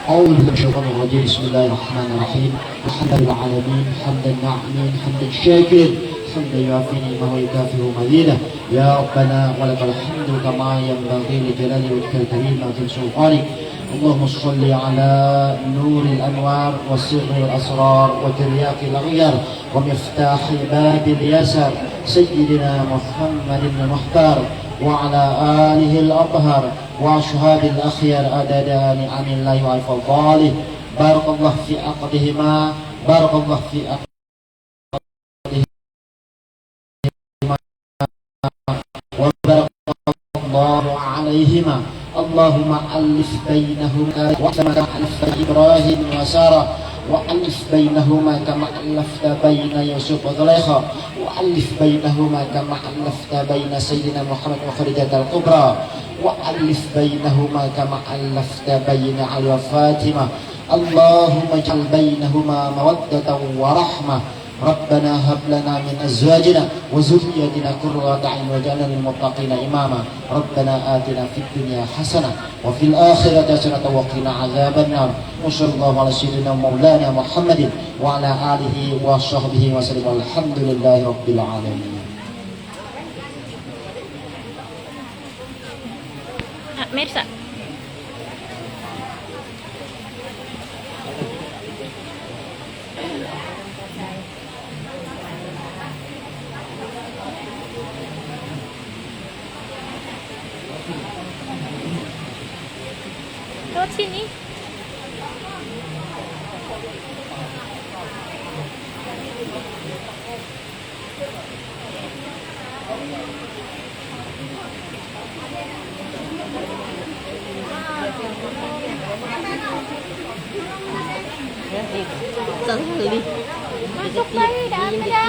أعوذ بالله من الشيطان الرجيم. بسم الله الرحمن الرحيم. الحمد لله العالمين حمدا ناعمين حمدا شاكرا حمدا يوافي نعمه ويكافئ مزيدا. يا ربنا ولك الحمد كما ينبغي لجلال وجهك الكريم وعظيم سلطانك. اللهم صل على نور الانوار والسر والاسرار وترياق الاغيار ومفتاح باب اليسر سيدنا محمد المختار وعلى آله الأطهر وأصحاب الأخيار عدد نعم الله وفضاله. بارك الله في عقدهما بارك الله في عقدهما وبارك الله عليهما. اللهم ألف بينهما وكما ألف إبراهيم وسارة وألف بينهما كما ألفت بين يوسف وزليخا وألف بينهما كما ألفت بين سيدنا محمد وخديجة الكبرى وألف بينهما كما ألفت بين علي وفاطمة Allahumma ij'al bainahuma mawaddatan wa rahmah. Rabbana hab lana min azwajina wa zurriyyatina qurrata a'yun waj'alna lil muttaqina imama. Rabbana atina fid dunya hasanah wa fil akhirati hasanah wa qina adzaban nar. Wassallallahu ala sayyidina maulana Muhammadin wa ala alihi wa sahbihi wa sallam. Alhamdulillahi rabbil alamin. Mirsa. Lewat sini. Masuk lagi, dah ada.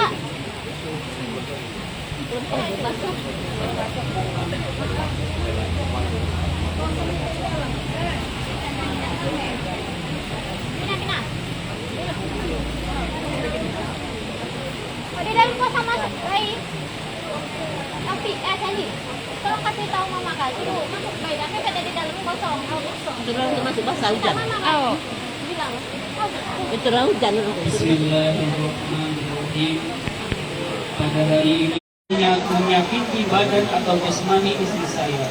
Di dalam kau sama baik. Tapi Sally, tolong kasih tahu mama kak, suruh masuk baik. Tapi ada di dalam kosong, kosong. Terang masuk basah hujan. Oh, bilang. Itu terang hujan. Bismillahirrahmanirrahim. Pada hari ini menyakiti badan atau jasmani istri saya.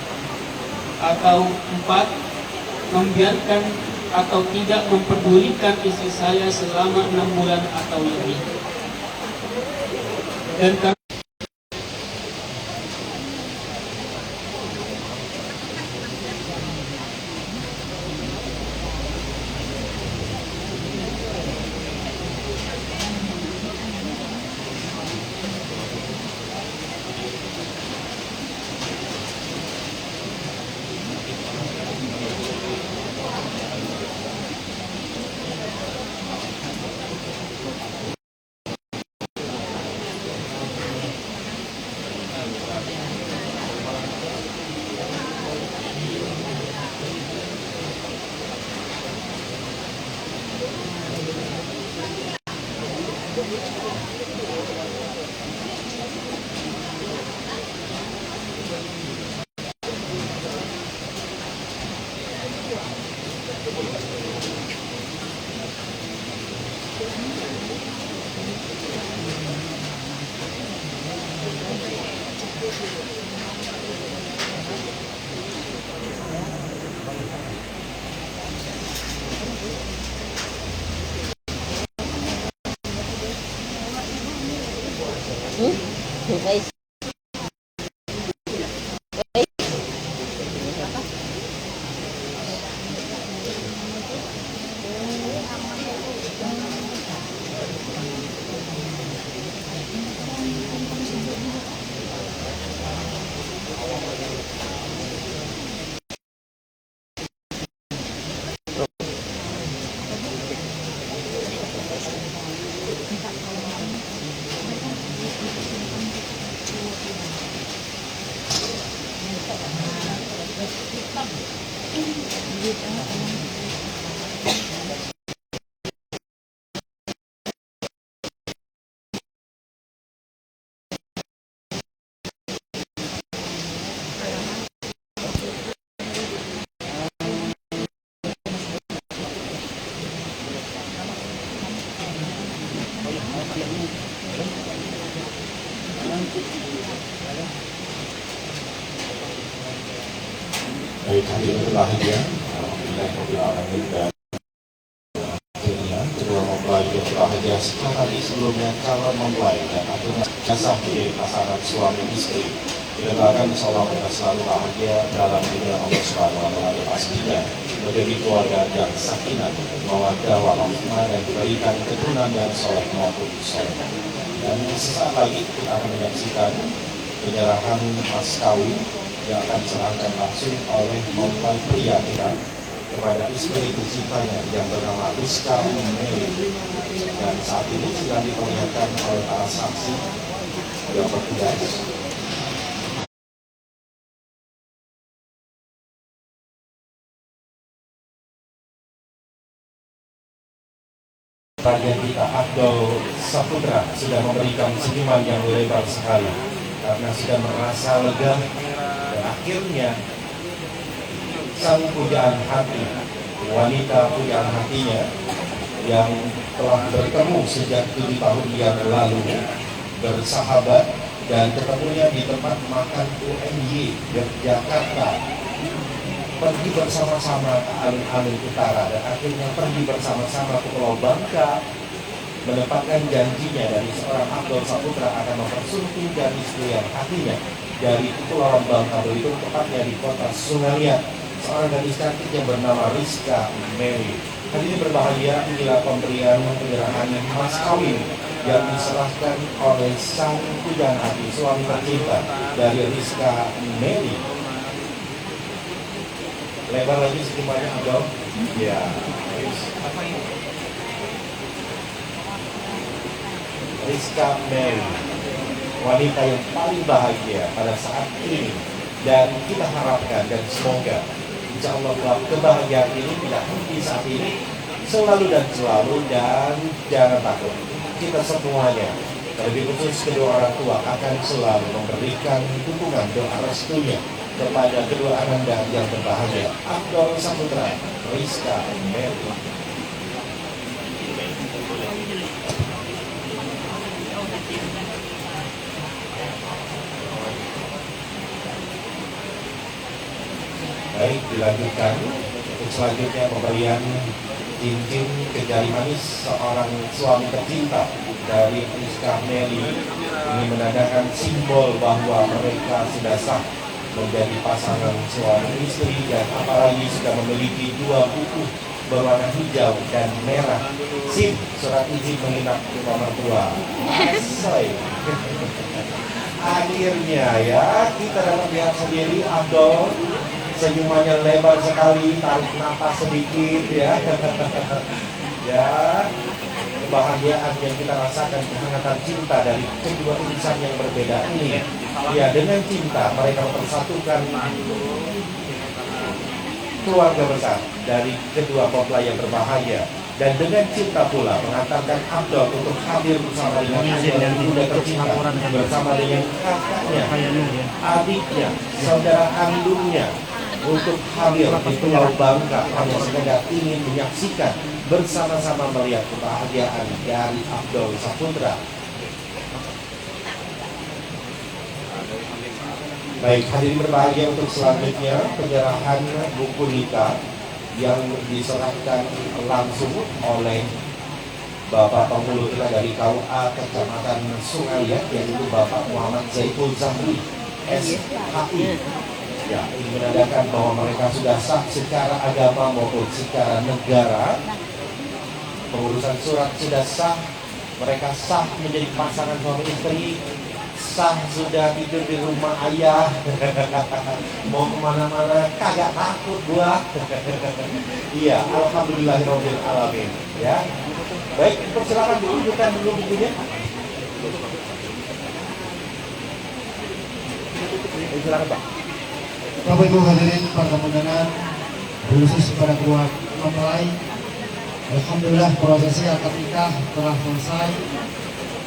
Atau 4, membiarkan atau tidak mempedulikan istri saya selama 6 bulan atau lebih. Dan Baik. Baik, hadirin berbahagia, Alhamdulillahirrahmanirrahim, dan akhirnya kedua mempelai yang berbahagia setelah tadi sebelumnya calon mempelai dan akhirnya sah di pasangan suami istri didoakan insyaallah mereka selalu bahagia dalam dunia Allah Subhanahu wa taala, pastinya menjadi keluarga yang sakinah, mawaddah warahmah, dan diberikan keturunan yang soleh maupun soleh. Dan sesaat lagi kita akan menyaksikan penyerahan mas kawin yang akan diserahkan langsung oleh mempelai pria kita kepada istri tercintanya yang bernama Rizka Meli. Dan saat ini sedang diperlihatkan oleh para saksi yang bertugas. Raja kita Abdul Saputra sudah memberikan senyuman yang lebar sekali karena sudah merasa lega dan akhirnya sang pujaan hati, wanita pujaan hatinya yang telah bertemu sejak 7 tahun yang lalu, bersahabat dan ketemunya di tempat makan UNY Yogyakarta, pergi bersama-sama ke alun-alun utara dan akhirnya pergi bersama-sama ke Pulau Bangka, menepatkan janjinya dari seorang Abdul Saputra akan mempersunting gadis pilihan hatinya dari Pulau Bangka, itu tepatnya di kota Sungai, seorang gadis cantik yang bernama Rizka Mary. Hari ini berbahagia inilah pemberian penyerahan mas kawin yang diserahkan oleh sang pujaan hati, suami tercinta dari Rizka Mary. Lebar lagi semuanya Abdul. Ya. Rizka Mary, wanita yang paling bahagia pada saat ini, dan kita harapkan dan semoga insya Allah kebahagiaan ini tidak henti saat ini, selalu dan jangan takut. Kita semuanya, terlebih khusus kedua orang tua, akan selalu memberikan dukungan doa restunya kepada kedua ananda yang berbahagia, Abdul Saputra, Rizka Mary. Baik, dilanjutkan untuk selanjutnya pemberian cincin ke jari manis seorang suami tercinta dari Rizka Mary. Ini menandakan simbol bahwa mereka sudah sah menjadi pasangan suami istri, dan apalagi sudah memiliki 2 buku berwarna hijau dan merah, SIM, surat izin menginap rumah mertua. Asoy. Akhirnya ya kita dapat lihat sendiri Abdul, senyumannya lebar sekali, tarik nafas sedikit ya. Ya, kebahagiaan yang kita rasakan, kehangatan cinta dari kedua insan yang berbeda ini. Ya, dengan cinta mereka mempersatukan keluarga besar dari kedua mempelai yang berbahagia, dan dengan cinta pula mengantarkan Abdul untuk hadir bersama dengan yang sudah tercinta, bersama dengan kakaknya, adiknya, saudara kandungnya, untuk hadir di Pulau Bangka hanya sekedar ingin menyaksikan bersama-sama melihat kebahagiaan dari Abdul Saputra. Baik, hadirin berbahagia, untuk selanjutnya penyerahan buku nikah yang diserahkan langsung oleh Bapak Penghulu kita dari KUA Kecamatan Sungai, yaitu Bapak Muhammad Zaiful Zahri, SHI. Ya, ini menandakan bahwa mereka sudah sah secara agama maupun secara negara. Pengurusan surat sudah sah, mereka sah menjadi pasangan suami istri, sah sudah tidur di rumah ayah. Mau kemana-mana kagak takut gua. Iya, alhamdulillahirabbil alamin. Ya, baik, persilakan ditunjukkan dulu bukunya. Silakan Pak. Bapak Ibu hadirin pada undangan, khusus kepada kedua mempelai, alhamdulillah prosesi akad nikah telah selesai.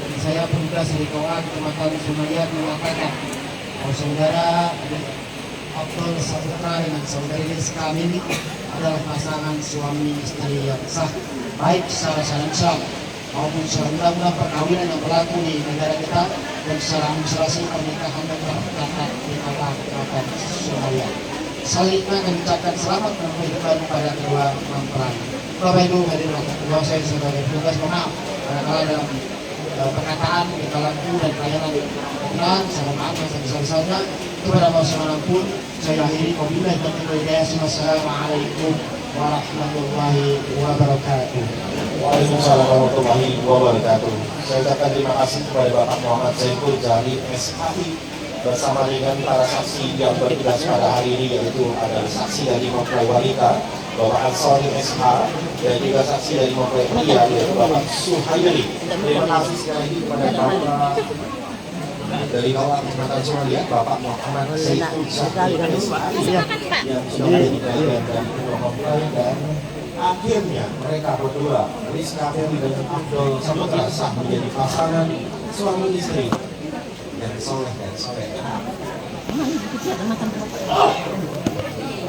Dan saya petugas dari KUA Kecamatan Sungai mengatakan bahwa saudara Abdul Saputra dengan saudari Rizka Mary adalah pasangan suami istri yang sah, baik secara syariat maupun secara undang-undang perkawinan yang berlaku di negara kita, dan secara administrasi pernikahan yang tercatat di kota Kecamatan Surabaya. Selanjutnya kami ucapkan selamat menuju kepada kedua mempelai. Bapak Ibu hadirin, bahwa saya sebagai petugas maaf karena dalam perkataan kesalahanku dan pelayanan dengan saya maaf yang sebesar-besarnya kepada Allah SWT. Saya akhiri wabillahi taufiq wal hidayah. Wassalamualaikum warahmatullahi wabarakatuh. Waalaikumsalam warahmatullahi wabarakatuh. Saya ucapkan terima kasih kepada Bapak Muhammad Zaiful Zahri, SHI, bersama dengan para saksi yang bertugas pada hari ini, yaitu adalah saksi dari mempelai wanita Bapak Ansori SH, dan juga saksi dari mempelai pria yaitu Bapak Suhaili. Terima kasih sekali lagi kepada Bapak dari KUA Kecamatan Sungai, Bapak Muhammad Zaiful Zahri, SHI, yang sudah hadir dari kedua mempelai dan akhirnya mereka berdua, Rizka Ferry dan Abdul Saputra, sah menjadi pasangan suami istri yang soleh dan soleh.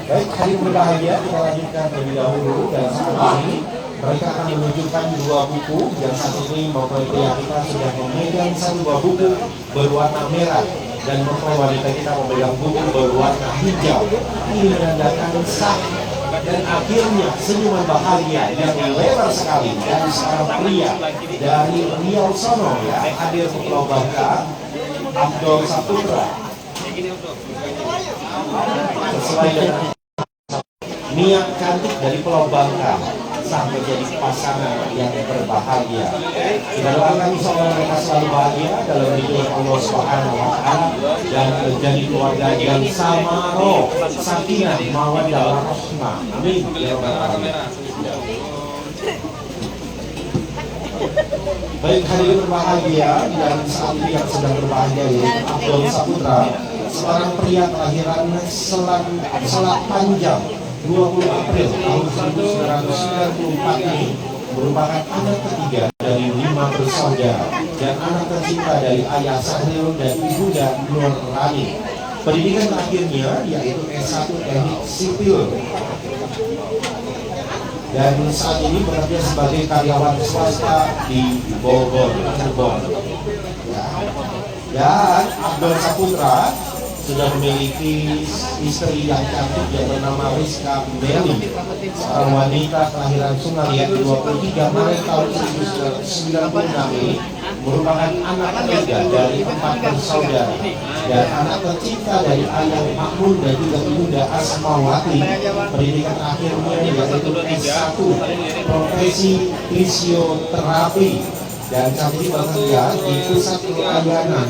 Baik, hari berbahagia kita lanjutkan terlebih dahulu, dan saat ini mereka akan menunjukkan dua buku. Yang saat ini mempelai pria kita sudah memegang satu buah buku berwarna merah, dan mempelai wanita kita memegang buku berwarna hijau. Ini menandakan sah dan akhirnya senyuman bahagia yang lebar sekali dari seorang pria dari Riau Sono ya, hadir ke Pulau Bangka, Abdul Saputra. Sesuai dengan niat cantik dari Pulau Bangka, sah menjadi pasangan yang berbahagia. Kita doakan semoga mereka selalu bahagia dalam ridho Allah Subhanahu wa Ta'ala dan menjadi keluarga yang samaro, sakinah, mawaddah, warahmah. Amin. Ya Rabbal Alamin. Baik, hadirin berbahagia, dan saat ini yang sedang berbahagia yaitu Abdul Saputra, seorang pria kelahiran Selat Panjang 20 April tahun 1994 ini, merupakan anak ketiga dari 5 bersaudara dan anak tercinta dari ayah Sahril dan ibunda Nur Rani. Pendidikan akhirnya yaitu S1 Teknik Sipil, dan saat ini bekerja sebagai karyawan swasta di Bogor, Cirebon. Dan Abdul Saputra sudah memiliki istri yang cantik yang bernama Rizka Ferry, seorang wanita kelahiran Sungai 23 Maret tahun 1996 ini, merupakan anak ketiga dari 4 bersaudara dan anak tercinta dari ayah Makmun dan juga ibunda Asmawati. Pendidikan akhirnya yaitu S1 profesi fisioterapi, dan saat ini bekerja di pusat pelayanan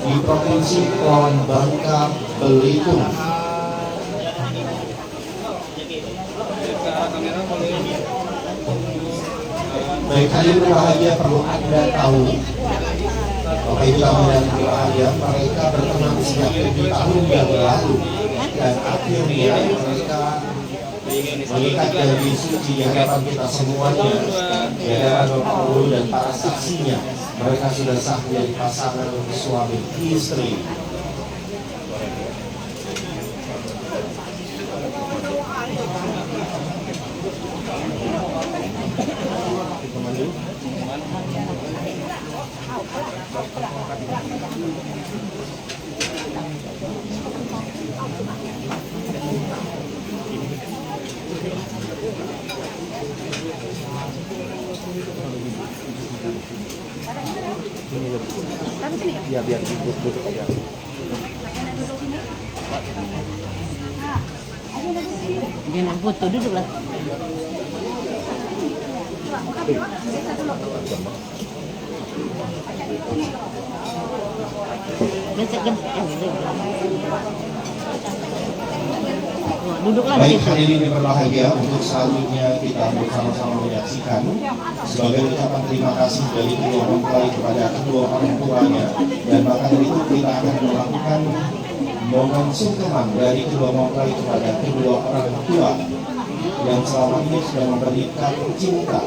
di Provinsi Kepulauan Bangka Belitung. Baik, hadirin berbahagia, perlu Anda tahu Bapak Ibu tamu dan berbahagia, mereka berteman sejak 7 tahun yang lalu, dan akhirnya mereka mengikat janji suci di hadapan kita semuanya, di hadapan Bapak Guru dan para saksinya. Mereka sudah sah menjadi pasangan suami istri. Ya biar duduk aja. Jangan foto, duduklah. Duduklah. Baik, hadirin yang berbahagia, untuk selanjutnya kita bersama-sama menyaksikan sebagai ucapan terima kasih dari kedua mempelai kepada kedua orang tuanya, dan bahkan itu kita akan melakukan momen sungkeman dari kedua mempelai kepada kedua orang tua yang selama ini sudah memberikan cinta,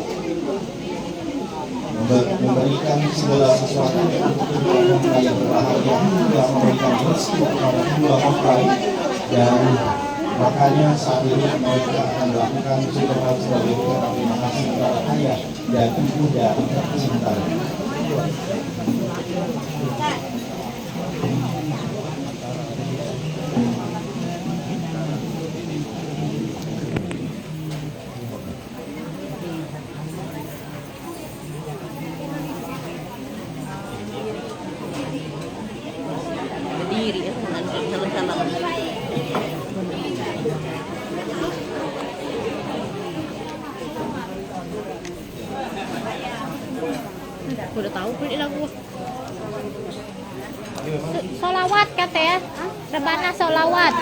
memberikan segala sesuatu untuk kedua mempelai yang berbahagia, hingga memberikan restu kepada kedua mempelai. Dan makanya saat ini mereka akan melakukan sungkeman sebagai ucapan terima kasih kepada ayah dan ibunda tercinta. Berdiri ya, salam-salam. Aku udah tahu pilih lagu. Solawat kata ya, rebana solawat.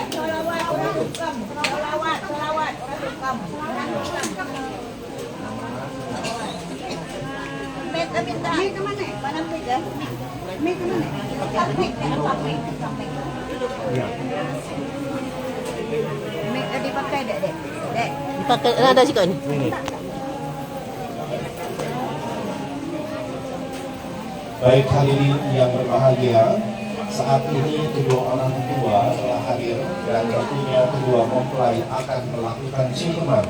Dipakai dek. Dipakai ada sih kan? Baik hadirin yang berbahagia, saat ini kedua orang tua telah hadir dan tentunya kedua mempelai akan melakukan ciuman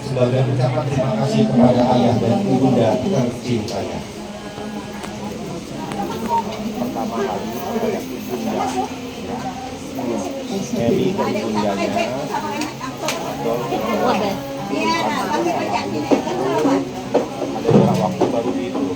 sebagai ucapan terima kasih kepada ayah dan ibunda tercintanya. Pertama kali Mary dan ibundanya adalah waktu baru itu.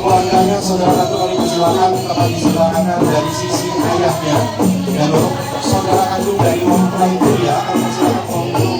keluarganya, saudara satu kali persilakan tepat di sebelah kanan dari sisi ayahnya. Dan untuk saudara kandung dari mempelai pria akan persilakan untuk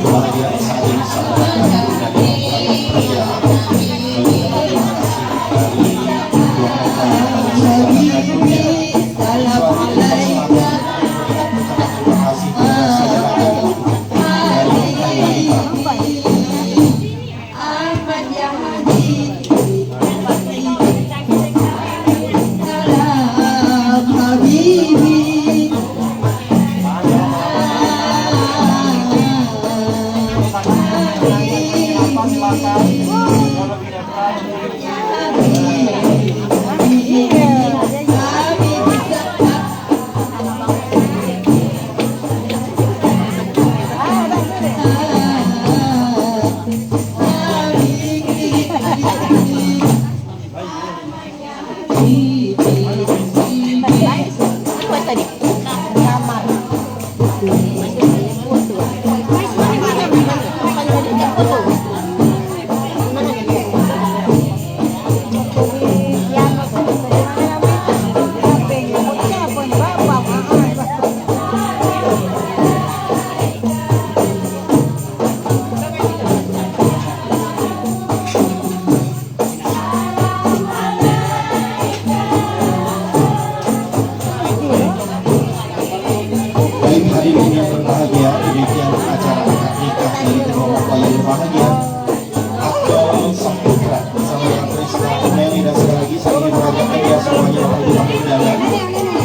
berbahagia saat ini saudara kandung dari mempelai pria terima kasih dari dua mempelai pada saudara kandungnya. Terima kasih kepada saudara kandung dari mempelai wanita. Hadirin yang berbahagia, demikian acara akad nikah dari kedua mempelai yang berbahagia. Abdul Saputra bersama dengan Trisna Meli, dan sekali lagi saya ingin mengajak anda semuanya untuk undangan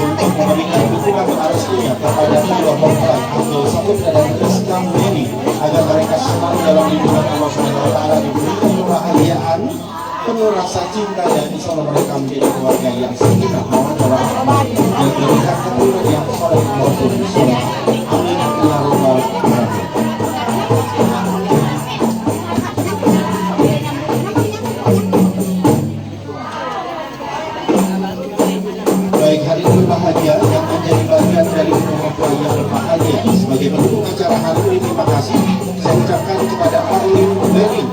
untuk memberikan dukungan doa restunya kepada kedua mempelai Abdul Saputra dan Trisna Meli agar mereka selalu dalam lindungan Allah Subhanahu wa taala, diberikan kebahagiaan penuh rasa cinta, dan insya Allah mereka menjadi keluarga yang sakinah mawaddah warahmah dan memberikan keturunan yang soleh maupun soleh. Amin ya rabbal alamin. Baik, hari ini berbahagia yang menjadi bagian dari kedua mempelai yang berbahagia. Sebagai pendukung acara hari ini, terima kasih saya ucapkan kepada Arlin Wedding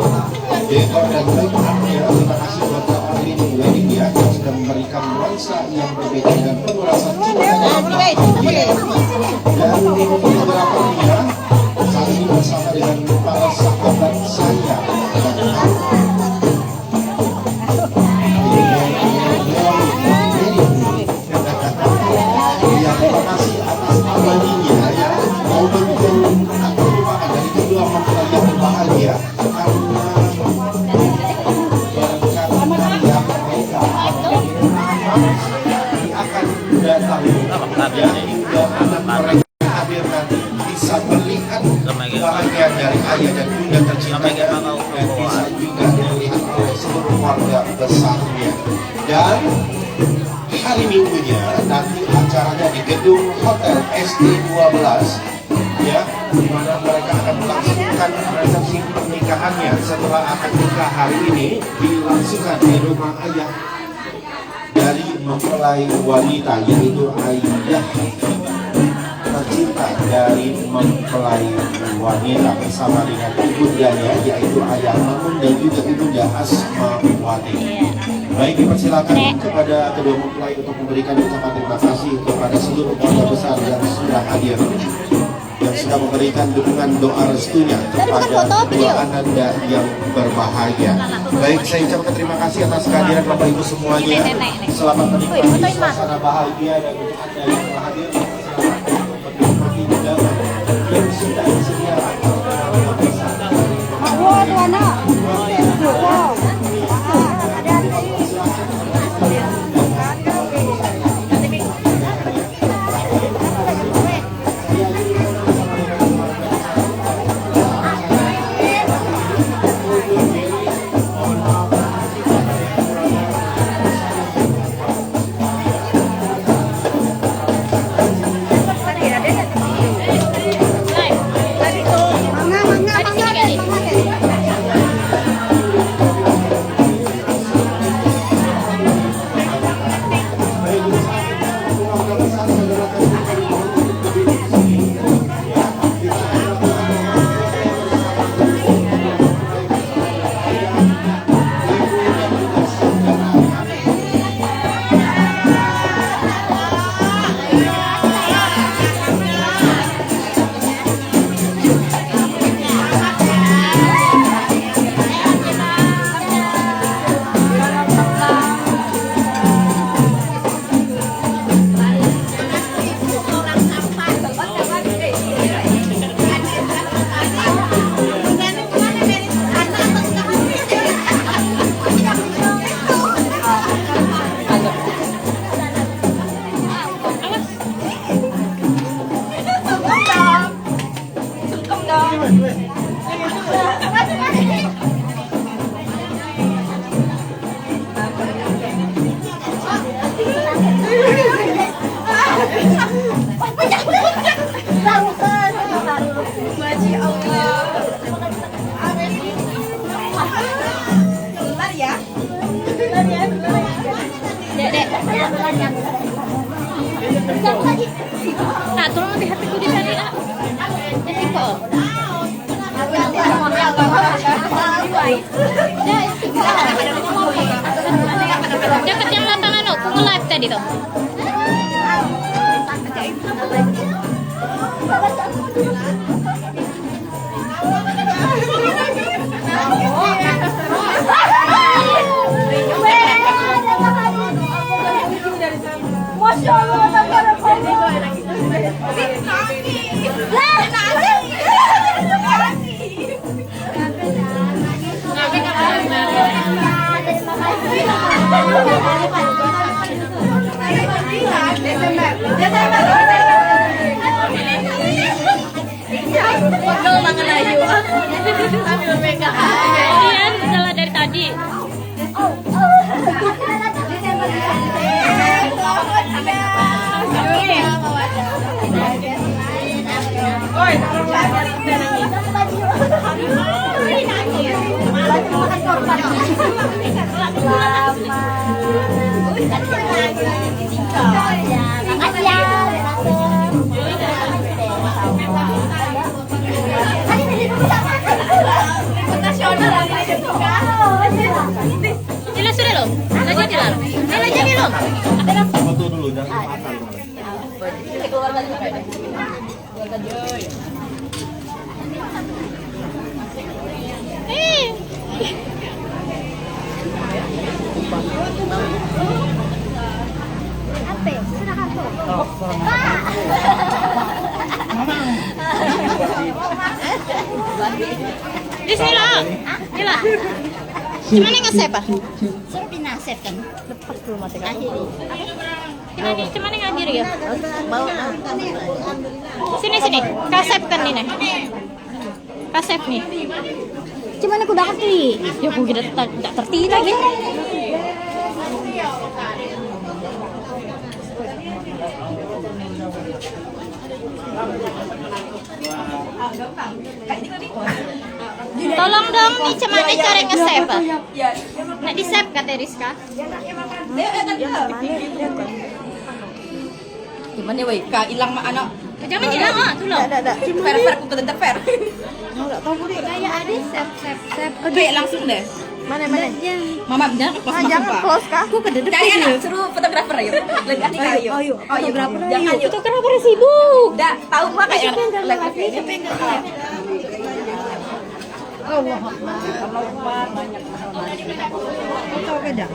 dekor dan makeup. Ya, terima kasih buat Arlin Wedding ya, yang sudah memberikan nuansa yang berbeda dan penuh rasa cinta dan bahagia. Dan fotografernya saat ini bersama dengan para sahabat saya. Ya, terima kasih atas abadinya ya, momen yang terlupakan dari kedua mempelai yang berbahagia karena akan datang ya, hingga anak mereka hadir nanti bisa melihat kebahagiaan dari ayah dan bunda tercintanya, dan bisa juga dilihat oleh seluruh keluarga besarnya. Dan hari Minggunya nanti acaranya di gedung Hotel ST12 ya, di mana mereka akan melangsungkan resepsi pernikahannya setelah akad nikah hari ini dilangsungkan di rumah ayah dari mempelai wanita, yaitu ayah tercinta dari mempelai wanita bersama dengan ibundanya, yaitu ayah Mamun dan juga ibunda Asmawati. Baik, dipersilakan kepada kedua mempelai untuk memberikan ucapan terima kasih kepada seluruh keluarga besar yang sudah hadir, yang sudah memberikan dukungan doa restunya kepada kedua ananda yang berbahagia. Baik, saya ucapkan terima kasih atas kehadiran Bapak Ibu semuanya. Selamat menikmati suasana bahagia, dan untuk anda yang telah hadir, selamat menikmati undangan yang sudah disediakan. Nak tolong di hatiku di sana nak. Jadi kok. Dekat yang lapangan aku nge-live tadi tuh. Masya Allah, Kalian salah dari tadi. Jelas sudah loh. Lagi jelas. Lagi belum. Foto dulu jangan patah. Apa? Sudah kantor. Bismillah. Gila. Gimana nge-save ah? Suruh dinasep kan. Lepas dulu mati kan. Akhiri. Gimana ngakhiri ya? Sini. Kasep kan ini. Kasep nih. Cuman aku udah ngerti. Ya aku kira tak terti lagi. Tolong dong nih cuman cara nge-save. Nak di-save kata Rizka. Gimana weh? Kak hilang mak anak. Jangan hilang ah, tu loh. Fair aku tetap fair. Enggak tahu boleh kayak ada save. Oke, langsung deh. Mana? Mama jangan close Jangan close kah? Aku ke depan. Cari anak, suruh fotografer ayo. Lagi ayo. Ayo berapa? Jangan yuk. Fotografer sibuk. Dah, tahu mah kayak Siapa yang live? Allah Akbar banyak. Tahu beda.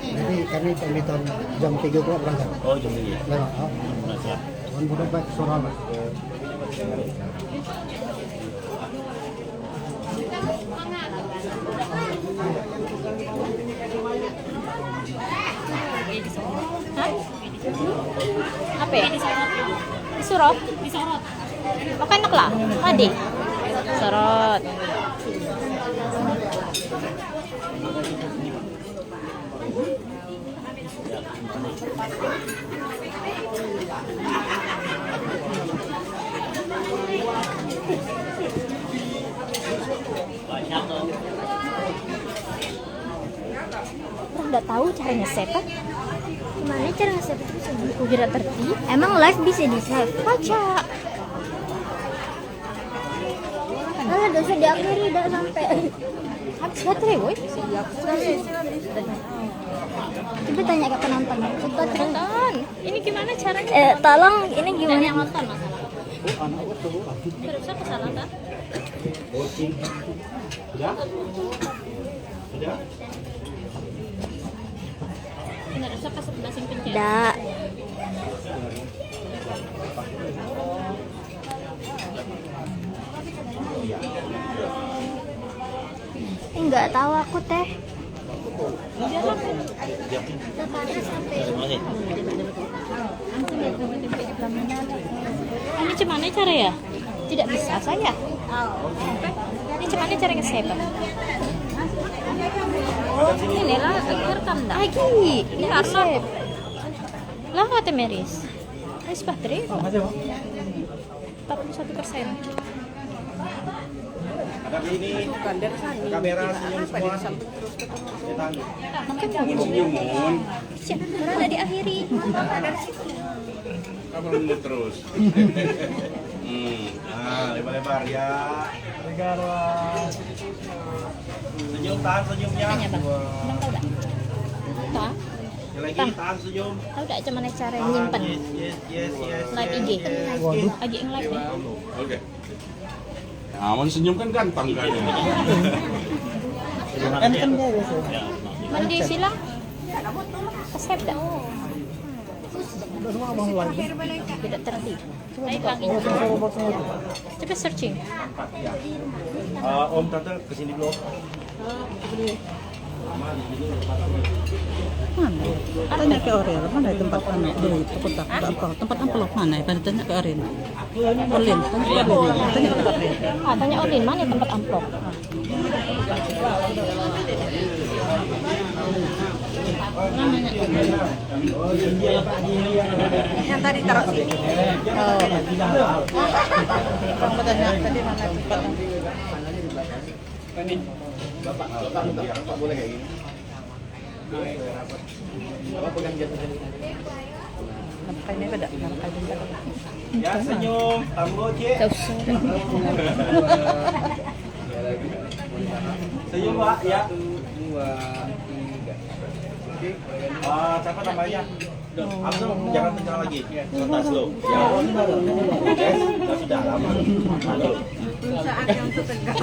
Jadi kami pamitan jam 3 pula berangkat. Oh, jam 3. Lewat. Tuhan mudah baik suara. Apa ya? Disorot? Maka enak lah. Adi. Sorot. Udah tahu cara nge-save kan? Gimana cara nge-save itu bisa aku kira tertib. Emang live bisa di-save? Baca. Alah, dosa diakhiri udah sampai. Habis baterai, boy. Coba tanya ke penonton. Penonton, ini gimana caranya? Tolong, ini gimana yang nonton masalah? Bisa kesalahan kan? Nggak usah pas sebelah sini pencet. Dah. Nggak tahu aku teh. Ini gimana cara ya? Tidak bisa saya. Ini gimana cara nge-save? Ini lah, rekam dah. Lagi, ini save. Lah kata Meris. Ini baterai. 41%. Hadap ini. Kamera senyum semua. Senyum. Mana ada diakhiri. Kamu lembut terus. Lebar-lebar ya. Senyum, tahan senyumnya. Tanya bang, abang tahu tak? Tak? Lagi tahan senyum. Tahu tak macam mana cara menyimpan Yes. live IG? IG yang live ni. Oke. Aman senyum kan gampang kan. Mandi silang. Save tak? Tidak terhenti. Saya panggil. Coba searching. Om tante kesini dulu. Tanya ke Ariel, mana tempat anak di kotak apa? Tempat amplop mana? Tanya ke Ariel. Orlin, tanya ke Orlin. Tanya ke Ariel. Tanya Orlin, mana tempat amplop? Yang tadi taruh sini. Bang bertanya tadi mana tempat? Bapak boleh kayak gini. Bapak pegang jatuh. Nampak pada. Ya senyum, tambo cik. Senyum Pak ya. 2, 3. Siapa namanya? Abdul, jangan kencang lagi. Sebentar slow. Ya. Sudah lama. Saat yang setegak.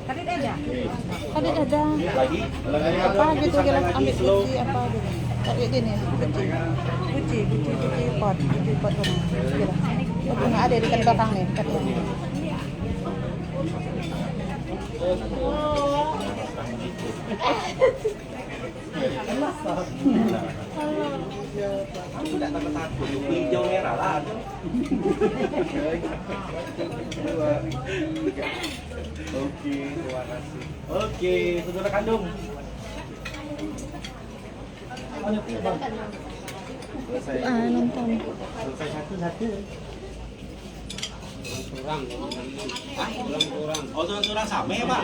Tadi ada. Lagi. Apa gitu kita ambil kunci apa gitu. Kayak gini, kunci pot rumah. Kira. Nggak ada di kan belakang nih, katanya. Tidak takut hijau merah lah. 2, 3. Oke, terima kasih. Oke, saudara kandung. Nonton. Selesai satu. Kurang. Oh, kurang sama ya, Pak?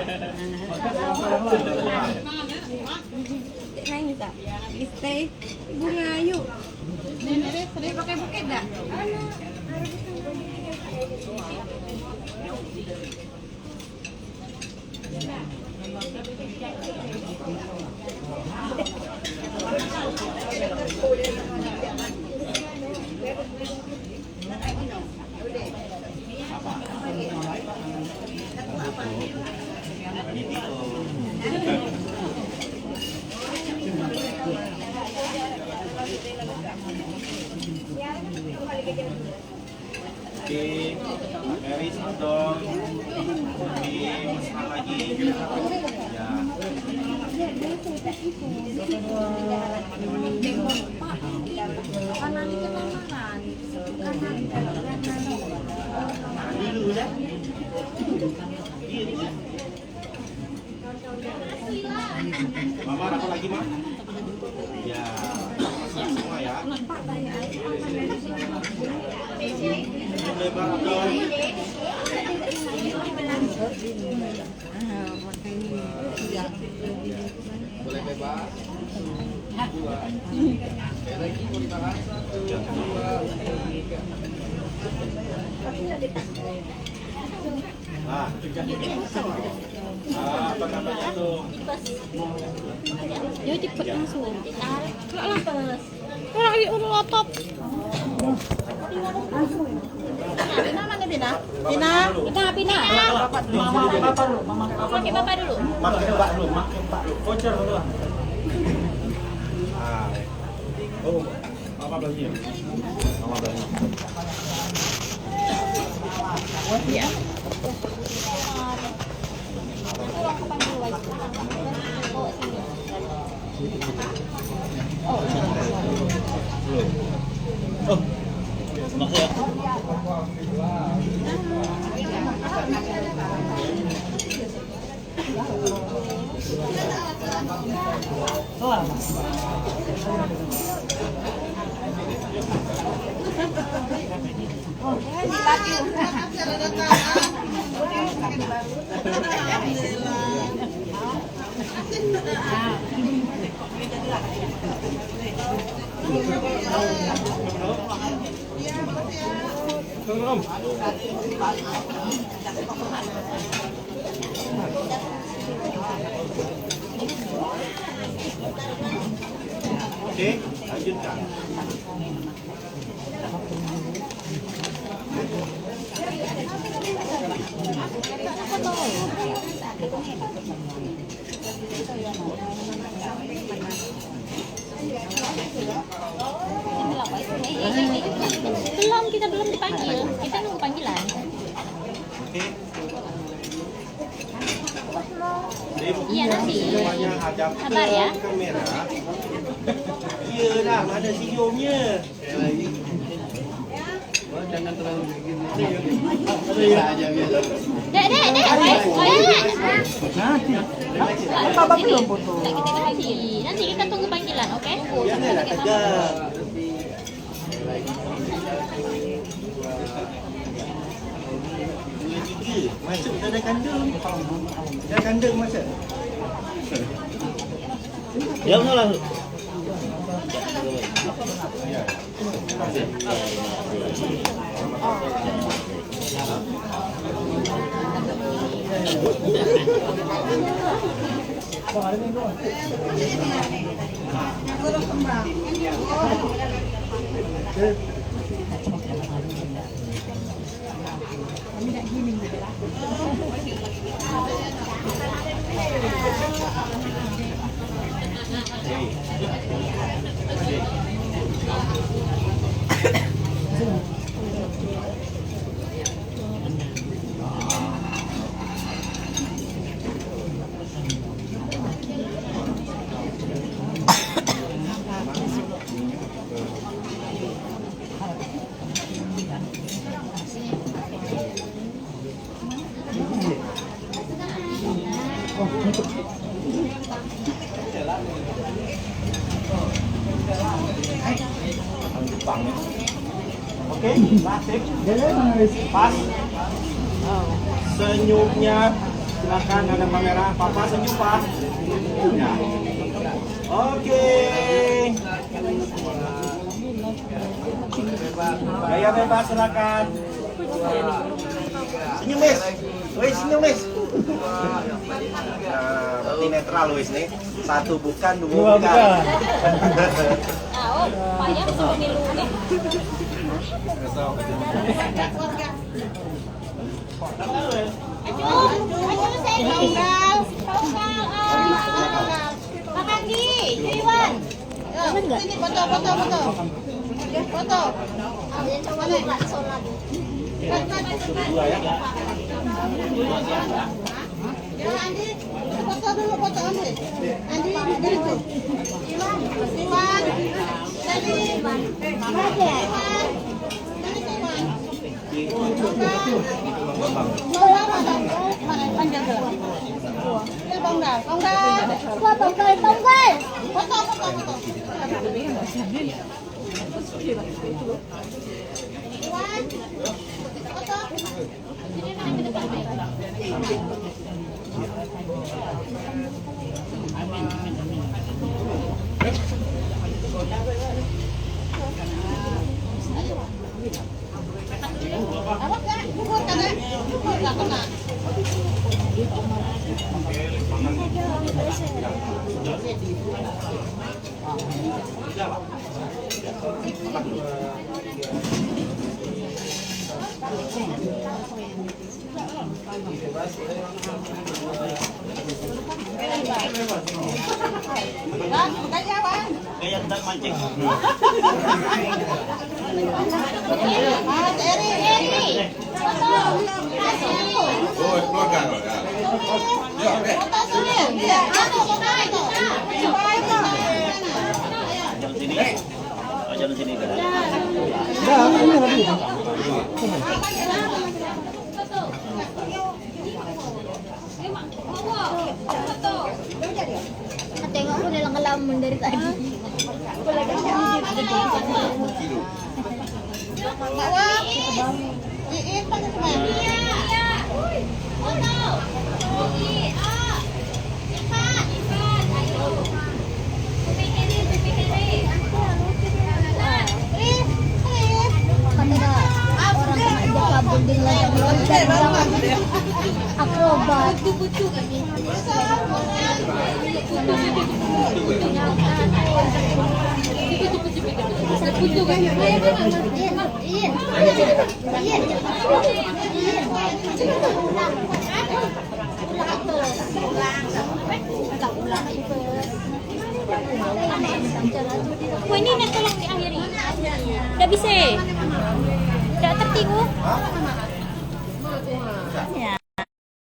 Nangis tak? Stay bunga ayu. Sering pakai buket tak? Oke, garis dong. Mesra lagi. Ya. Dulu ya. Mama apa lagi, Ma? Ya. Semua ya. Lebar dong. Boleh bebas. 2. Lagi mau ditahan 1, 2, 3. Apa namanya itu? Dia cepet langsung. Enggak lapes. Orang di urut otot. Pina mana Pina? Pina. Bapak dulu. Mama pakai bapak dulu. Voucher dulu. Oh, Mama belanja. Ya. Oke, lanjutkan. Belum, kita belum dipanggil. Kita nunggu panggilan. Oke. Iya, nanti. Semuanya hadap Sabar ya. ke kamera. Iya dah, mana senyumnya. Jangan terlalu begini. Dek, Apa belum foto? kita ganti. Nanti kita tunggu panggilan, oke? Jangan lah tegak. Masuk dah kandung. Dah kandung masuk. Ya salah. Oke, lasik. Pas. Senyumnya silakan ada kamera. Papa senyum pas. Ya. Oke. Gaya bebas silakan. Senyum Wis. Wis senyum Wis. Nah, berarti netral Wis nih. Satu bukan, dua bukan. Oh, payah pemilu nih. Ayo saya tonggal. Pak Andi, Iwan. Sini foto. Foto. Ambil coba lihat sholat. Ya Andi, foto dulu foto Andi. Andi dulu. Iwan. Tadi Iwan. Gaya tak mancing. Jalan sini. Tengok aku udah ngelamun dari tadi. Aku lagi Bawa. Iin pa na naman. Akrobat. Wah, ini nak tolong diakhiri. Dah bisa. Dah tertipu.